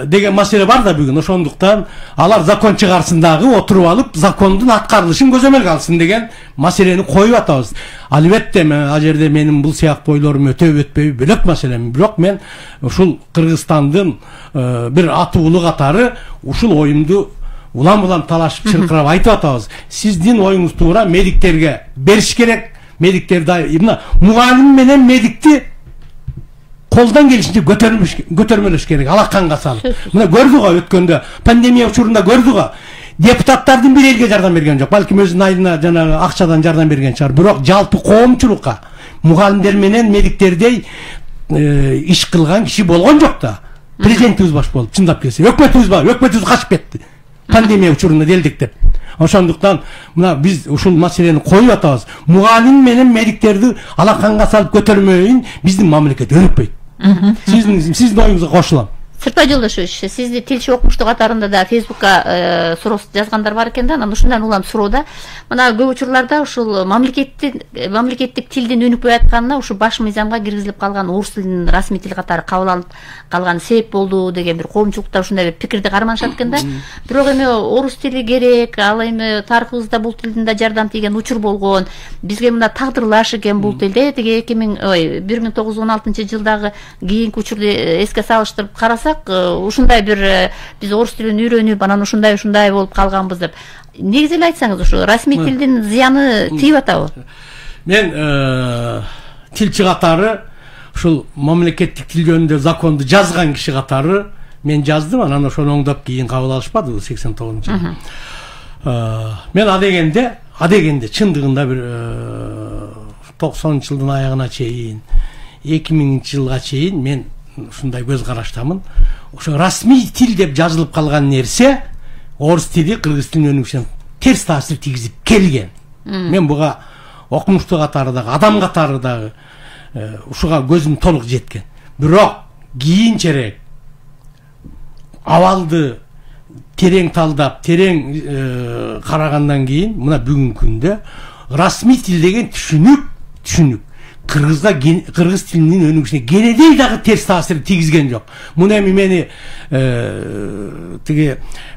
Деген маселе бар да бүгүн. Ошондуктан алар закон чыгарсын дагы, отуруп алып закондун аткарылышын көзөмөлгө алсын деген маселени коюп атабыз. Албетте ал жерде менин бул сыяктуу ойлорум өтөбү өтпөйбү бөлөк маселе. Бирок мен ушул Кыргызстандын бир атуулу катары ушул оюмду улам-улам талашып чыркырап айтып атабыз. Сиздин оюңуз туура, медиктерге бериш керек. Медиктерди мына мугалим менен медикти колдон келишинче көтөрмөлөш керек, алаканга салып. Мына көрдүк го өткөндө, пандемия учурунда көрдүк го. Депутаттардын бир элге жардам берген жок. Балким өзүнүн айына жанагы акчадан жардам берген чыгар. Бирок жалпы коомчулукка мугалимдер менен медиктердей иш кылган киши болгон жок да. Президентибиз баш болуп, чындап келсе. Өкмөтүбүз качып кетти. Пандемия учурунда делдик деп. Ошондуктан мына биз ушул маселени коюп атабыз. Мугалим менен медиктерди алаканга салып көтөрмөйүн биздин мамлекет өнүкпөйт. Сиздин оюңузга кошулам. Сырпай Жолдошевич, сизди тилчи окумуштуу катарында да Фейсбукка суроо жазгандар бар экен да, анан ушундан улам суроо. Мына көп учурларда ушул мамлекеттик тилдин өнүкпөй атканына ушу баш мыйзамга киргизилип калган орус тилинин расмий тил катары кабыл алып калган себеп болду деген бир коомчулукта ушундай бир пикирди карманышат экен да. Бирок эми орус тили керек, ал эми тарыхыбызда бул тилдин да жардам тийген учур болгон. Бизге мына тагдырлаш экен бул тилде, тиги 1916 жылдагы кийинки учурду эске салыштырып карасак, ушундай бир биз орус тилин үйрөнүп, анан ушундай болуп калганбыз деп. Негизи эле айтсаңыз, ушу расмий тилдин зыяны тийип атабы? Мен тилчи катары ушул мамлекеттик тил жөнүндө законду жазган киши катары мен жаздым, анан ошону оңдоп кийин кабыл алышпады 89-жылы. Мен адегенде чындыгында бир 90-жылдын аягына чейин, 2000-жылга чейин мен ушундай көз караштамын. Ошо расмий тил деп жазылып калган нерсе орус тили кыргыз тилинин өнүгүшүнө терс таасир тийгизип келген. Мен буга окумуштуу катары дагы, адам катары дагы ушуга көзүм толук жеткен. Бирок кийинчерээк абалды терең талдап, терең карагандан кийин мына бүгүнкү күндө расмий тил деген түшүнүк кыргыз тилинин өнүгүшүнө кенедей дагы терс таасир тийгизген жок. Муну эми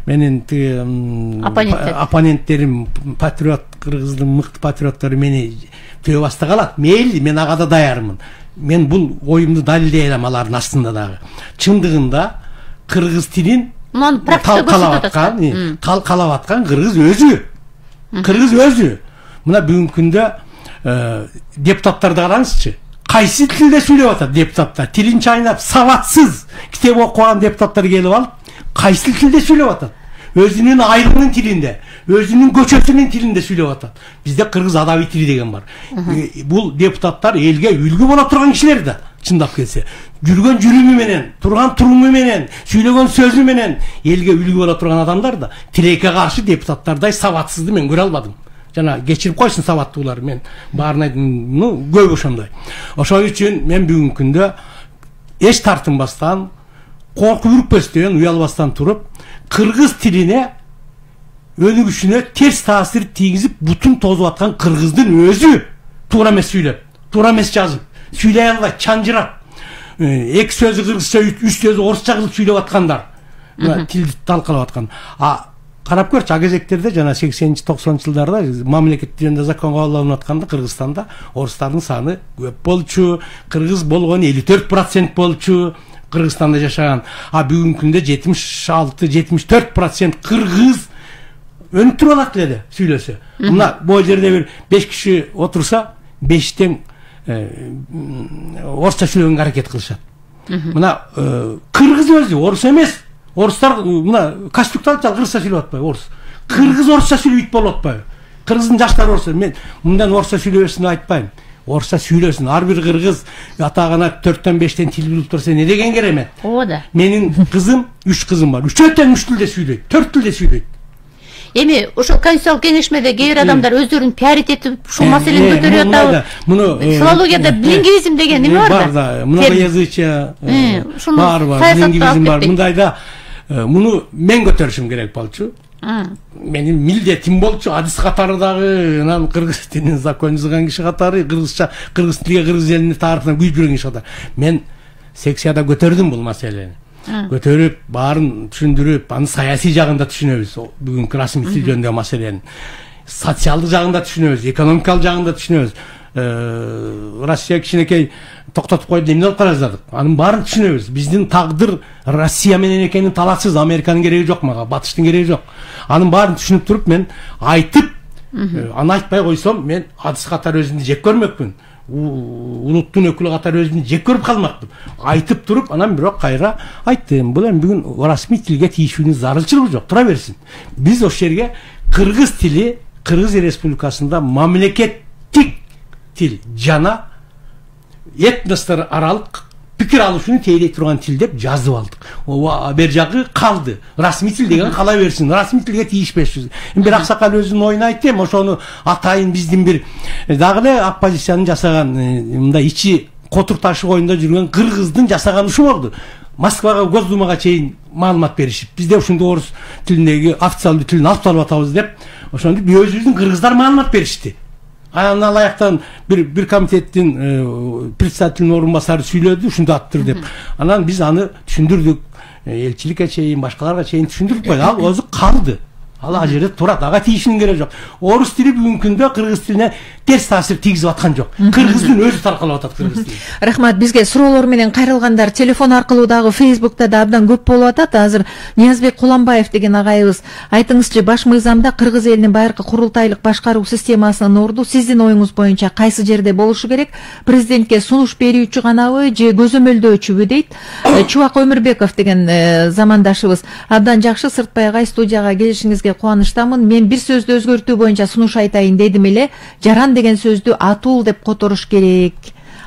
менин оппоненттерим, патриот, кыргыздын мыкты патриоттору мени төө баста калат. Мейли, мен ага да даярмын. Мен бул оюмду далилдей алам алардын астында дагы. Чындыгында кыргыз тилин талкалап аткан кыргыз өзү. Мына бүгүнкү күндө депутаттарды караңызчы. кайсы тилде сүйлөп атат депутаттар? Тилин чайнап, сабатсыз китеп окуган депутаттар келип алып, кайсы тилде сүйлөп атат? Өзүнүн айылынын тилинде, өзүнүн көчөсүнүн тилинде сүйлөп атат. Бизде кыргыз адаби тили деген бар. Бул депутаттар элге үлгү боло турган кишилер да, чындап келсе. Жүргөн жүрүмү менен, турган туруму менен, сүйлөгөн сөзү менен элге үлгү боло турган адамдар да, тилекке каршы депутаттардай сабатсызды мен көрө албадым. Жана кечирип койсун сабаттуулар, мен баарын айттым, көп ошондой. Ошол үчүн мен бүгүнкү күндө эч тартынбастан, коркуп үркпөстөн, уялбастан туруп, кыргыз тилине өнүгүшүнө терс таасир тийгизип, бутун тозуп аткан кыргыздын өзү туура эмес сүйлөп, туура эмес жазып, сүйлөй албай чанжырап, эки сөзү кыргызча, үч сөзү орусча кылып сүйлөп аткандар, тилди талкалап аткан. Карап көрчү, а кезектерде жана 80-90 жылдарда мамлекет тилинде закон кабылданып атканда Кыргызстанда орустардын саны көп болчу, кыргыз болгону 54% болчу. Кыргызстанда жашаган, а бүгүнкү күндө 76-74% кыргыз өнүп туруп алат эле сүйлөсө. Мына бул жерде бир 5 киши отурса, 5тен орусча сүйлөгөнгө аракет кылышат. Мына кыргыз өзү орус эмес. Орустар мына костюмду алып кыргызча сүйлөп атпайбы орус. Кыргыз орусча сүйлөйт болуп атпайбы? Кыргыздын жаштары орусча. Мен мындан орусча сүйлөбөсүн деп айтпайм. Орусча сүйлөсүн. Ар бир кыргыз атагана 4тен 5тен тил билип турса не деген керемет. Оода. Менин кызым, 3 кызым бар. Үчөөтөн 3 тилде сүйлөйт, 4 тилде сүйлөйт. Эми ошол конституциялык кеңешмеде кээ бир адамдар өздөрүн пиарит этип ушул маселени көтөрүп атабы. Филологияда билингвизм деген неме бар да? Бар да. Многоязычие бар, билингвизм бар. Мындайда муну мен көтөрүшүм керек болчу. Менин милдетим болчу, адис катары дагы, анан кыргыз тилинин закон жазган киши катары, кыргыз тилге, кыргыз элинин тарыхына күйүп жүргөн киши катары. Мен секцияда көтөрдүм бул маселени. Көтөрүп, баарын түшүндүрүп, аны саясий жагында түшүнөбүз. Бүгүнкү расмий тил жөнүндөгү маселени. Социалдык жагында түшүнөбүз, экономикалык жагында түшүнөбүз. Россия кичинекей токтотуп койду, эмне кылып каражадык? Анын баарын түшүнөбүз. Биздин тагдыр Россия менен экени талашсыз, Американын кереги жок мага, Батыштын кереги жок. Анын баарын түшүнүп туруп мен айтып, аны айтпай койсом, мен адис катары өзүмдү жек көрмөкмүн. Улуттун өкүлү катары өзүмдү жек көрүп калмакмын. Айтып туруп, анан бирок кайра айттым. Бул эми бүгүн расмий тилге тийишүүнүн зарылчылыгы жок, тура берсин. Биз ошол жерге кыргыз тили Кыргыз Республикасында мамлекеттик тил жана этностор аралык пикир алышууну тейлей турган тил деп жазып алдык. Бер жагы калды. Расмий тил деген кала берсин. Расмий тилге тийишпешпиз. Бир аксакал өзүнүн оюн айтты, ошону атайын биздин бир дагы эле оппозициянын жасаган мындай ичи котур ташы коюнда жүргөн кыргыздын жасаган ушу болду. Москвага, Госдумага чейин маалымат беришип, бизде ушундай орус тилиндеги официалдуу тилин алып талап атабыз деп, ошондо өзүбүздүн кыргыздар маалымат беришти. Анан алаяктан бир комитеттин председателинин орун басары сүйлөдү, ушундай аттыр деп. Анан биз аны түшүндүрдүк, элчиликке чейин, башкаларга чейин түшүндүрүп койдук. Ал өзү калды. Ал жерде турат, ага тийишинин кереги жок. Орус тили бүгүнкү күндө кыргыз тилине терс таасир тийгизип аткан жок. Кыргыздын өзү таркалап атат кыргыз тили. Рахмат, бизге суроолор менен кайрылгандар телефон аркылуу дагы Facebook'та да абдан көп болуп атат. Азыр Ниязбек Куланбаев деген агайыбыз, айтыңызчы, баш мыйзамда кыргыз элинин байыркы курултайлык башкаруу системасынын орду сиздин оюңуз боюнча кайсы жерде болушу керек? Президентке сунуш берүүчү ганабы же көзөмөлдөөчүбү дейт. Чубак Өмүрбеков деген замандашыбыз, абдан жакшы Сыртбай агай, студияга келишиңизге кубанычтамын. Мен бир сөздү өзгөртүү боюнча сунуш айтайын дедим эле. Жаран деген сөздү атул деп которуш керек.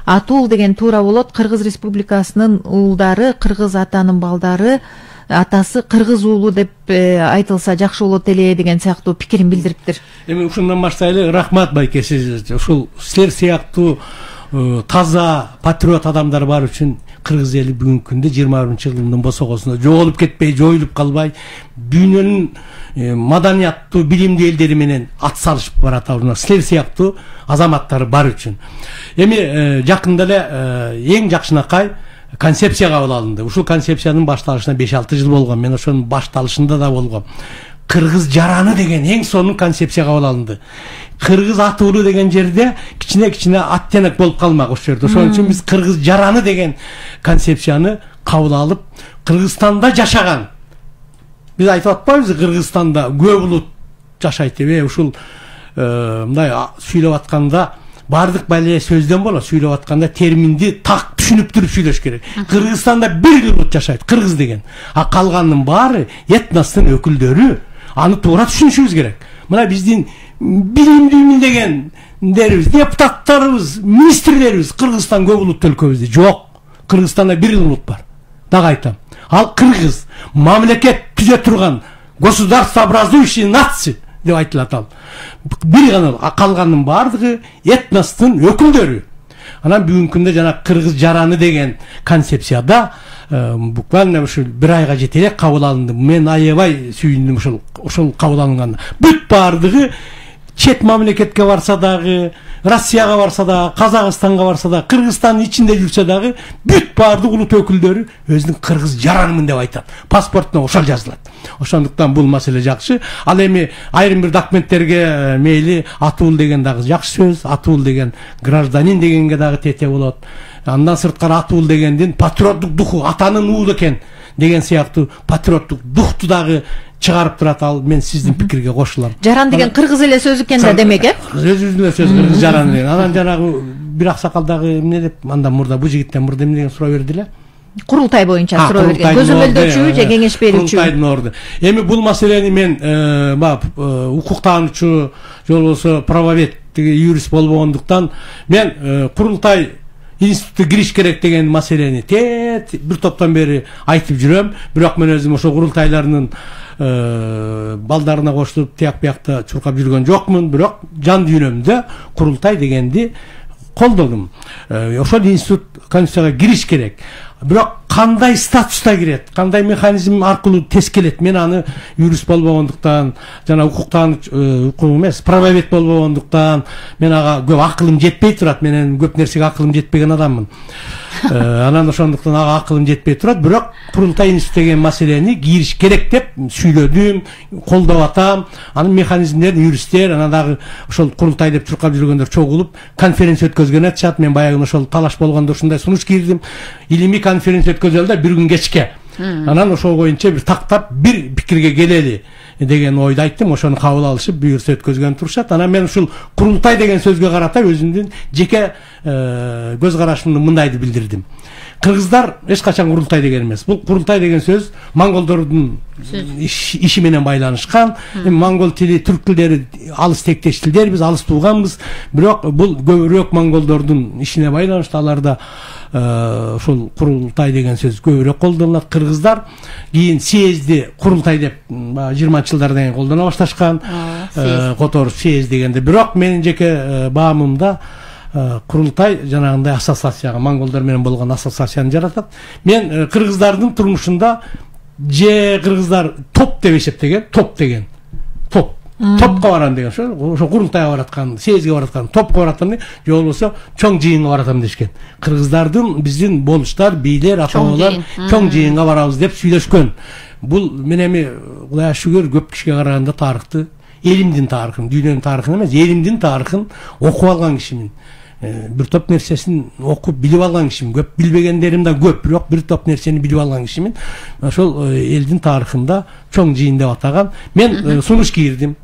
Атул деген туура болот. Кыргыз Республикасынын уулдары, кыргыз атанын балдары, атасы кыргыз уулу деп айтылса жакшы болот эле деген сыяктуу пикирин билдириптир. Эми ушундан баштайлы. Рахмат байке, сиз ушул силер сыяктуу таза патриот адамдар бар үчүн кыргыз эли бүгүнкү күндө 21-жылдын босогосунда жоголуп кетпей, жоюлуп калбай, дүйнөнүн маданияттуу, билимдүү элдери менен ат салышып баратат. Силер сыяктуу азаматтар бар үчүн. Эми жакында эле эң жакшынакай концепция кабыл алынды. Ушул концепциянын башталышына 5-6 жыл болгон. Мен ошонун башталышында да болгом. Кыргыз жараны деген эң сонун концепция кабыл алынды. Кыргыз атуулу деген жерде кичине аттенек болуп калмак ошол жерде. Ошон үчүн биз кыргыз жараны деген концепцияны кабыл алып, Кыргызстанда жашаган, биз айтып атпайбызбы, Кыргызстанда көп улут жашайт деп. Ушул мындай сүйлөп атканда бардык бале сөздөн болот, сүйлөп атканда терминди так түшүнүп туруп сүйлөш керек. Кыргызстанда бир улут жашайт, кыргыз деген. А калганын баары этностун өкүлдөрү, аны туура түшүнүшүбүз керек. Мына биздин билимдүү дегендерибиз, депутаттарыбыз, министрлерибиз Кыргызстан көп улуттуу өлкөбүздө жок. Кыргызстанда бир улут бар. Дагы айтам. Ал кыргыз мамлекет түзө турган государствообразующий нация деп айтылат ал. Бир гана калганын бардыгы этностун өкүлдөрү. Анан бүгүнкү күндө жана кыргыз жараны деген концепцияда буквально ушул бир айга жете элек кабыл алынды. Мен аябай сүйүндүм ушул кабыл алынганда. Бүт бардыгы чет мамлекетке барса дагы, Россияга барса дагы, Казакстанга барса дагы, Кыргызстандын ичинде жүрсө дагы бүт бардык улут өкүлдөрү өзүнүн кыргыз жаранымын деп айтат. Паспортуна ошол жазылат. Ошондуктан бул маселе жакшы. Ал эми айрым бир документтерге мейли атуул деген дагы жакшы сөз, атуул деген гражданин дегенге дагы тете болот. Андан сырткары атуул дегендин патриоттук духу, атанын уулу экен деген сыяктуу патриоттук духту дагы чыгарып турат. Ал мен сиздин пикирге кошулам. Жаран деген кыргыз эле сөз экен да демек, Өзүнүн сөз кыргыз жаран деген. Анан жанагы бир аксакал дагы эмне деп андан мурда бу жигиттен мурда эмне деген суроо берди эле? Курултай боюнча суроо берген. Көзөмөлдөөчү же кеңеш берүүчү? Курултайдын орду. Эми бул маселени мен укуктануучу же болбосо правовед юрист болбогондуктан мен курултай институту кириш керек деген маселени бир топтон бери айтып жүрөм. Бирок мен өзүм ошо курултайларынын балдарына кошулуп тияк биякта чуркап жүргөн жокмун. Бирок жан дүйнөмдө курултай дегенди колдодум. Ошол институт конституцияга кириш керек. Бирок кандай статуста кирет, кандай механизм аркылуу тескелет? Мен аны юрист болбогондуктан, жана укук эмес, правовед болбогондуктан мен ага көп акылым жетпей турат. Менен көп нерсеге акылым жетпеген адаммын. Анан ошондуктан ага акылым жетпей турат. Бирок курултай институту деген маселени кириш керек деп сүйлөдүм, колдоп атам. Анын механизмдерин юристтер, анан дагы ошол курултай деп чуркап жүргөндөр чогулуп конференция өткөзгөн атышат. Мен баягы ошол талаш болгондо ушундай сунуш кирдим. Илимий конференция өткөзөлдө бир күн кечке. Анан ошол боюнча бир тактап бир пикирге келели деген ойду айттым. Ошону кабыл алышып буюрса өткөзгөн турушат. Анан мен ушул курултай деген сөзгө карата өзүмдүн жеке көз карашымды мындайды билдирдим. Кыргыздар эч качан курултай деген эмес. Бул курултай деген сөз монголдордун иши менен байланышкан. Монгол тили, түрк тилдери алыс тектеш тилдербиз, алыс тууганбыз. Бирок бул көбүрөөк монголдордун ишине байланыштуу. Аларда ушул курултай деген сөз көбүрөөк колдонулат. Кыргыздар кийин съезди курултай деп 20-жылдардан кийин колдоно башташкан. Которуп съезд дегенде. Бирок менин жеке баамымда курултай жанагындай ассоциацияга, монголдор менен болгон ассоциацияны жаратат. Мен кыргыздардын турмушунда же кыргыздар топ деп эсептеген, топ деген. Топко барам деген ошо курултайга бараткан, съездге бараткан, топко баратам же болбосо чоң жыйынга баратам дешкен. Кыргыздардын биздин болуштар, бийлер, ата-бабалар чоң жыйынга барабыз деп сүйлөшкөн. Бул мен эми Кудайга шүгүр көп кишиге караганда тарыхты, элимдин тарыхын, дүйнөнүн тарыхын эмес, элимдин тарыхын окуп алган кишимин. Бир топ нерсесин окуп билип алган кишимин. Көп билбегендерим да көп, бирок бир топ нерсени билип алган кишимин. Ошол элдин тарыхында чоң жыйын деп атаган. Мен сунуш кирдим.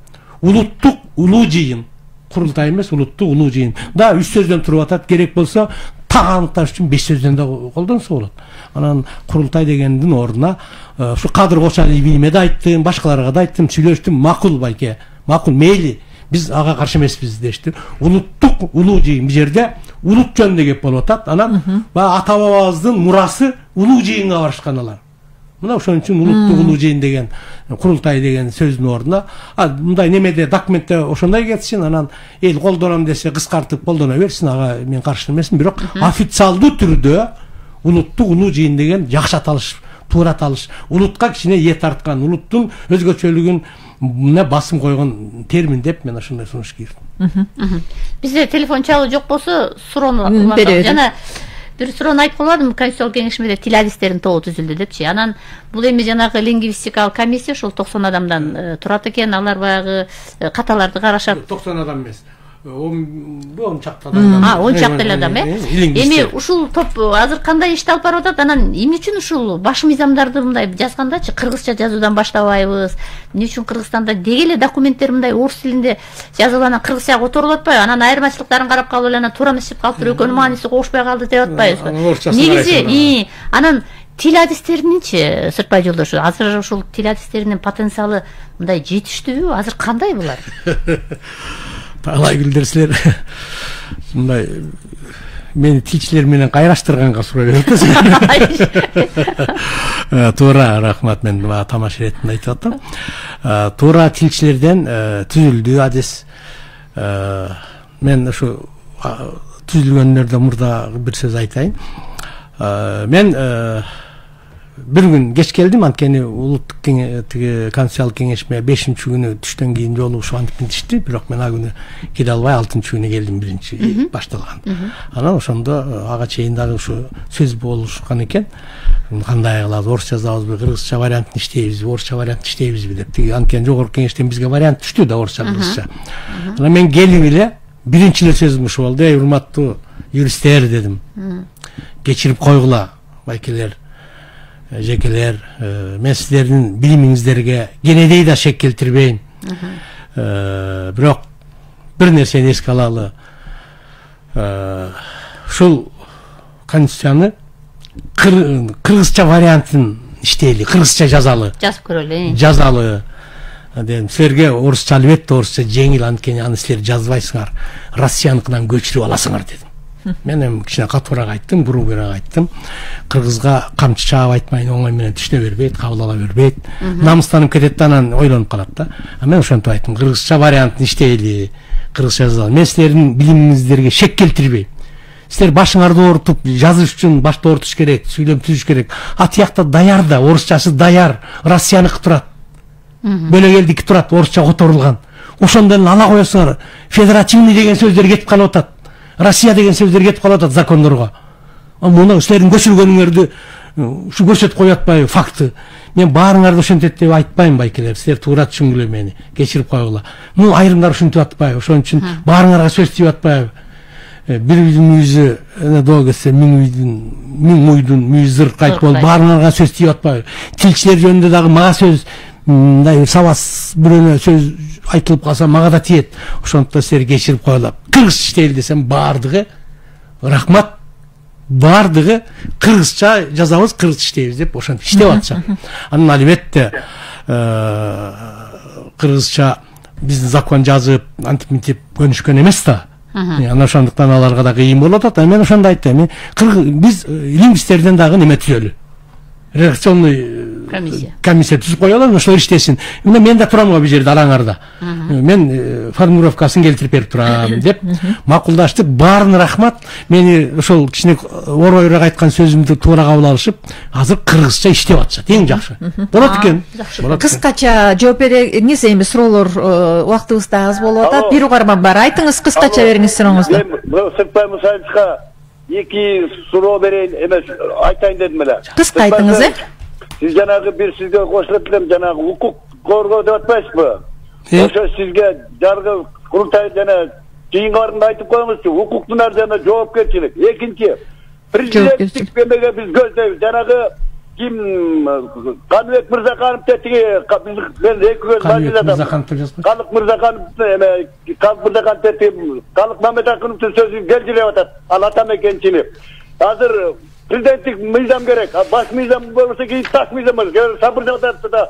Улуттук улуу жыйын. Курултай эмес, улуттук улуу жыйын. Да 3 сөздөн туруп атат. Керек болсо так аныкташ үчүн 5 сөздөн да колдонсо болот. Анан курултай дегендин ордуна ушу Кадыр Кочалиевиме да айттым, башкаларга да айттым, сүйлөштүм. Макул байке, макул мейли. Биз ага каршы эмеспиз дешти. Улуттук улуу жыйын. Бул жерде улут жөнүндө кеп болуп атат. Анан ата бабабыздын мурасы улуу жыйынга барышкан алар. Мына ошон үчүн улуттук улуу жыйын деген курултай деген сөздүн ордуна мындай немеде документте ошондой кетсин. Анан эл колдонам десе кыскартып колдоно берсин. Ага мен каршы эмесмин. Бирок официалдуу түрдө улуттук улуу жыйын деген жакшы аталыш, туура аталыш. Улутка кичине ээ тарткан, улуттун өзгөчөлүгүн басым койгон термин деп мен ошондой сунуш кирдим. Бизде телефон чалуу жок болсо суроону жана бир суроону айтып калбадым. Конституциялык кеңешмеде тил адистердин тобу түзүлдү депчи. Анан бул эми жанагы лингвистикалык комиссия ошол 90 адамдан турат экен. Алар баягы каталарды карашат. 90 адам эмес. он чакты адам. 10 чакты адам, эми ушул топ азыр кандай ишти алып барып атат? Анан эмне үчүн ушул баш мыйзамдарды мындай жазгандачы, кыргызча жазуудан баштабайбыз? Эмне үчүн Кыргызстанда деги эле документтер мындай орус тилинде жазылып анан кыргызчага которулуп атпайбы? Анан айырмачылыктарын карап калып эле анан туура эмес калыптыр, экөөнүн мааниси кошпой калды деп атпайбызбы? Негизи, анан тил адистерининчи Сыртбай Жолдошов, азыр ушул тил адистеринин потенциалы мындай жетиштүүбү? Азыр кандай булар? Талайгүлдер силер мындай мени тилчилер менен кайраштырганга сурап атасыз. Туура, рахмат, мен тамаша иретинде айтып атам. Туура тилчилерден түзүлдү адис. Мен ушу түзүлгөндөрдө мурда бир сөз айтайын. Мен bir gün geç geldim, antkeni ulуттук конституциялык кеңешме 5-күнү түштөн кийин жолугушуп антип тишти, бирок мен ал күнү келе албай 6-күнү келдим, биринчи башталган. Анан ошондо ага чейин дагы ушу сөз болушкан экен. Кандай кылабыз, орусча жазабызбы, кыргызча вариантын иштейбизби, орусча вариантын иштейбизби деп. Тиги анткени жогорку кеңештен бизге вариант түштү да орусча, кыргызча. Анан мен келип эле биринчи эле сөзүм ушу болду: "Эй, урматтуу юристтер" дедим. "Кечирип койгула, байкелер, жекелер, мен сиздердин билимиңиздерге кенедей да шек келтирбейм. Бирок бир нерсени эске алалы. Ушул конституцияны кыргызча вариантын иштейли, кыргызча жазалы. Жазып көрөлү. Жазалы. Дедим, силерге орусча албетте орусча жеңил, анткени аны силер жазбайсыңар, Россияныкынан көчүрүп аласыңар дедим. Мен эми кичине катуураак айттым, буругураак айттым. Кыргызга камчы чаап айтмайын, оңой менен түшүнө бербейт, кабыл ала бербейт. Намыстанып кетет да, анан ойлонуп калат да. Мен ошентип айттым: кыргызча вариантын иштейли, кыргызча жазалы. Мен силердин билимиңиздерге шек келтирбейм. Силер башыңарды оорутуп, жазыш үчүн башты оорутуш керек, сүйлөм түзүш керек. А тиякта даяр да, орусчасы даяр, Россияныкы турат. Бөлөгелдики турат, орусча которулган. Ошондон ала коесуңар. Федеративный деген сөздөр кетип калып атат. Россия деген сөздөр кетип калып атат закондорго. Муну силердин көчүргөнүңөрдү ушу көрсөтүп коюп атпайбы факты? Мен баарыңарды ошентет деп айтпайм, байкелер. Силер туура түшүнгүлө мени, кечирип койгула. Муну айрымдар ушинтип атпайбы? Ошон үчүн баарыңарга сөз тийип атпайбы? Бир үйдүн мүйүзү доо кетсе, миң муйдун мүйүзү зыркайт болуп, баарыңарга сөз тийип атпайбы? Тилчилер жөнүндө дагы мага сөз, мындай сабас бирөөнө сөз айтылып калса мага да тиет. Ошондуктан силер кечирип койгула. Кыргызча иштейли десем, баардыгы рахмат, баардыгы кыргызча жазабыз, кыргызча иштейбиз деп ошентип иштеп атышат. Анан албетте кыргызча биздин закон жазып, антип көнүшкөн эмес да. Анан ошондуктан аларга да кыйын болуп атат. Мен ошондо айттым, биз лингвисттерден дагы неме түзөлү. Редакционный комиссия түзүп коелу, ошолор иштесин. Мен да турам бул жерде араңарда. Мен формулировкасын келтирип берип турам деп макулдаштык. Баарын рахмат. Мени ошол кичине оройраак айткан сөзүмдү туура кабыл алышып, азыр кыргызча иштеп атышат. Эң жакшы. Болот экен. Кыскача жооп бериңиз, эми суроолор убактыбыз да аз болуп атат. Бир угарман бар. Айтыңыз, кыскача бериңиз сурооңузду. Сыртбай Мусаевичке эки суроо берейин, эмес айтайын дедим эле. Кыска айтыңыз, Сиз жанагы бир сизге кошулуп элем, жанагы укук коргоо деп атпайсызбы? Ошо сизге жаргы курултай жана кийинки барында айтып коюңузчу, укуктун ар жагында жоопкерчилик. Экинчи, президенттик эмеге биз көздөйбүз. Жанагы ким Каныбек Мырзаканов тетиги мен эки көз базил атам. Калык Мырзаканов эме Калык Мырзаканов тетиги Калык Мамедакыновдун сөзү келжилеп атат. Ал атамекенчилик. Азыр президенттик мыйзам керек. Баш мыйзам болсо кийин таш мыйзам болот. Сабыр деп атат да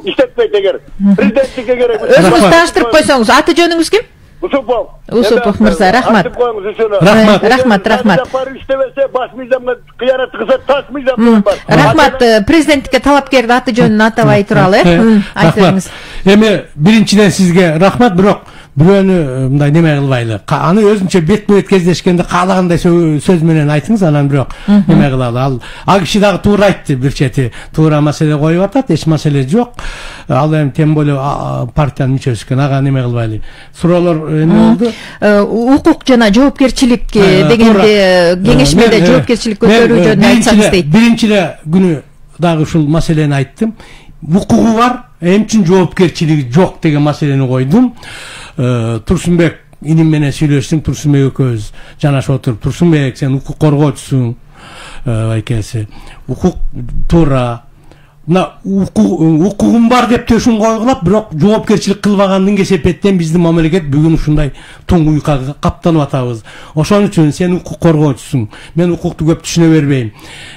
иштетпейт эгер. Президенттикке керек. Өзүңүз тааштырып койсоңуз, аты жөнүңүз ким? Усупов мырза, рахмат. Рахмат. Баш мыйзамга кыянат кылса таш мыйзам бар. Рахмат. Президенттикке талапкерди аты жөнүн атабай туралы, айтыңыз. Эми биринчиден сизге рахмат, бирок бирөөнү мындай неме кылбайлы. Аны өзүнчө бет-бет кездешкенде каалагандай сөз менен айтыңыз, анан бирок неме кылалы. Ал киши дагы туура айтты, бир чети туура маселе коюп атат, эч маселе жок. Ал эми тем более партиянын мүчөсү экен, ага неме кылбайлы. Суроолор эме болду? Укук жана жоопкерчилик дегенде кеңешмеде жоопкерчилик көтөрүү жөнүндө айтсаңыз дейт. Биринчи күнү дагы ушул маселени айттым. Укугу бар, эмне үчүн жоопкерчилиги жок деген маселени койдум. Турсунбек иним менен сүйлөштүм, Турсунбек экөөбүз жанашып отуруп, Турсунбек, сен укук коргоочусуң, байкеси, укук туура, мына укугум бар деп төшүн койгулап, бирок жоопкерчилик кылбагандын кесепеттен биздин мамлекет бүгүн ушундай туңгуйка каптанып атабыз. Ошон үчүн сен укук коргоочусуң, мен укукту көп түшүнө бербейм.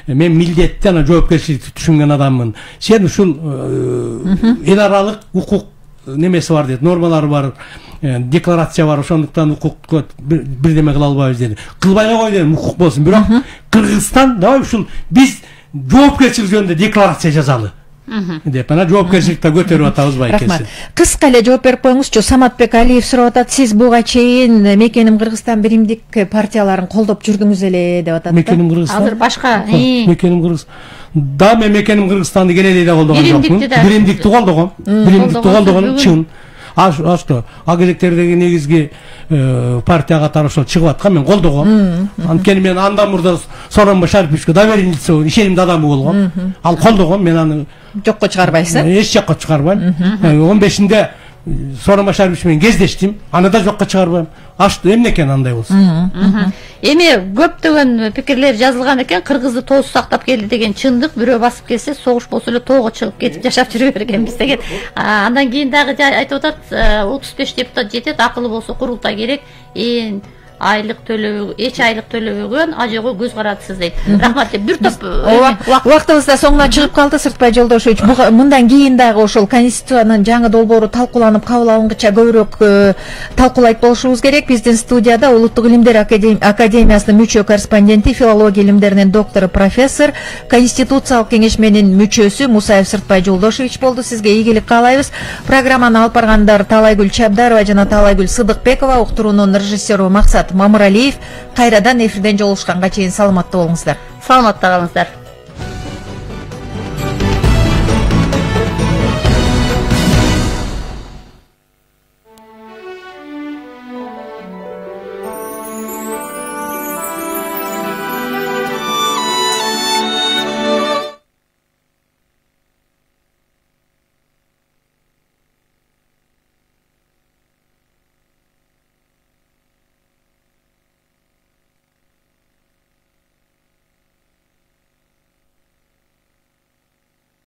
Мен милдетти жана жоопкерчиликти түшүнгөн адаммын. Сен ушул эл аралык укук немеси бар дейт, нормалары бар, декларация бар, ошондуктан укукка бирдеме кыла албайбыз деди. Кылбай кой дедим, укук болсун, бирок Кыргызстан давай ушул биз жоопкерчилик жөнүндө декларация жазалы деп ана жоопкерчиликти көтөрүп атабыз байкеси. Рахмат. Кыска эле жооп берип коюңузчу. Саматбек Алиев сурап атат, сиз буга чейин Мекеним Кыргызстан биримдик партияларын колдоп жүрдүңүз эле деп атат. Мекеним Кыргызстан. Азыр башка. Мекеним Кыргызстан. Да, мен Мекеним Кыргызстанды келелей да колдогон жокмун. Биримдикти колдогом. Биримдикти колдогон чын. Ашты, агелектердеги негизги партия катары ошол чыгып аткан, мен колдогом. Анткени мен андан мурда Сооронбай Шариповичке доверенница ишенимдүү адамы болгом. Ал колдогом, мен аны жокко чыгарбайсыз? Эч жакка чыгарбайм. 15-inde Сооронбай Шарипович менен кездештим, аны да жокко чыгарбайм. Ашты, эмне экен андай болсун. Эми көптөгөн пикирлер жазылган экен, кыргызды тоос сактап келди деген чындык, бирөө басып келсе, согуш болсо эле тоого чыгып кетип жашап жүрө бергенбиз деген. Андан кийин дагы айтып атат, 35 депутат жетет, акылы болсо курултай керек. Айлык төлөбөгөн, эч айлык төлөбөгөн, ажого көз каратсыз дейт. Рахмат деп бир топ убактыбыз да соңуна чыгып калды. Сыртбай Жолдошевич, мындан кийин дагы ошол конституциянын жаңы долбоору талкууланып, кабыл алынгыча көбүрөөк талкуулайт болушубуз керек. Биздин студияда Улуттук илимдер академиясынын мүчө корреспонденти, филология илимдеринин доктору, профессор, Конституциялык кеңешменин мүчөсү Мусаев Сыртбай Жолдошевич болду. Сизге ийгилик каалайбыз. Программаны алып баргандар Талайгүл Чабдарова жана Талайгүл Сыдыкбекова, уктуруунун режиссеру Максат Мамыралиев. Кайрадан эфирден жолугушканга чейин саламатта болуңуздар. Саламатта калыңыздар.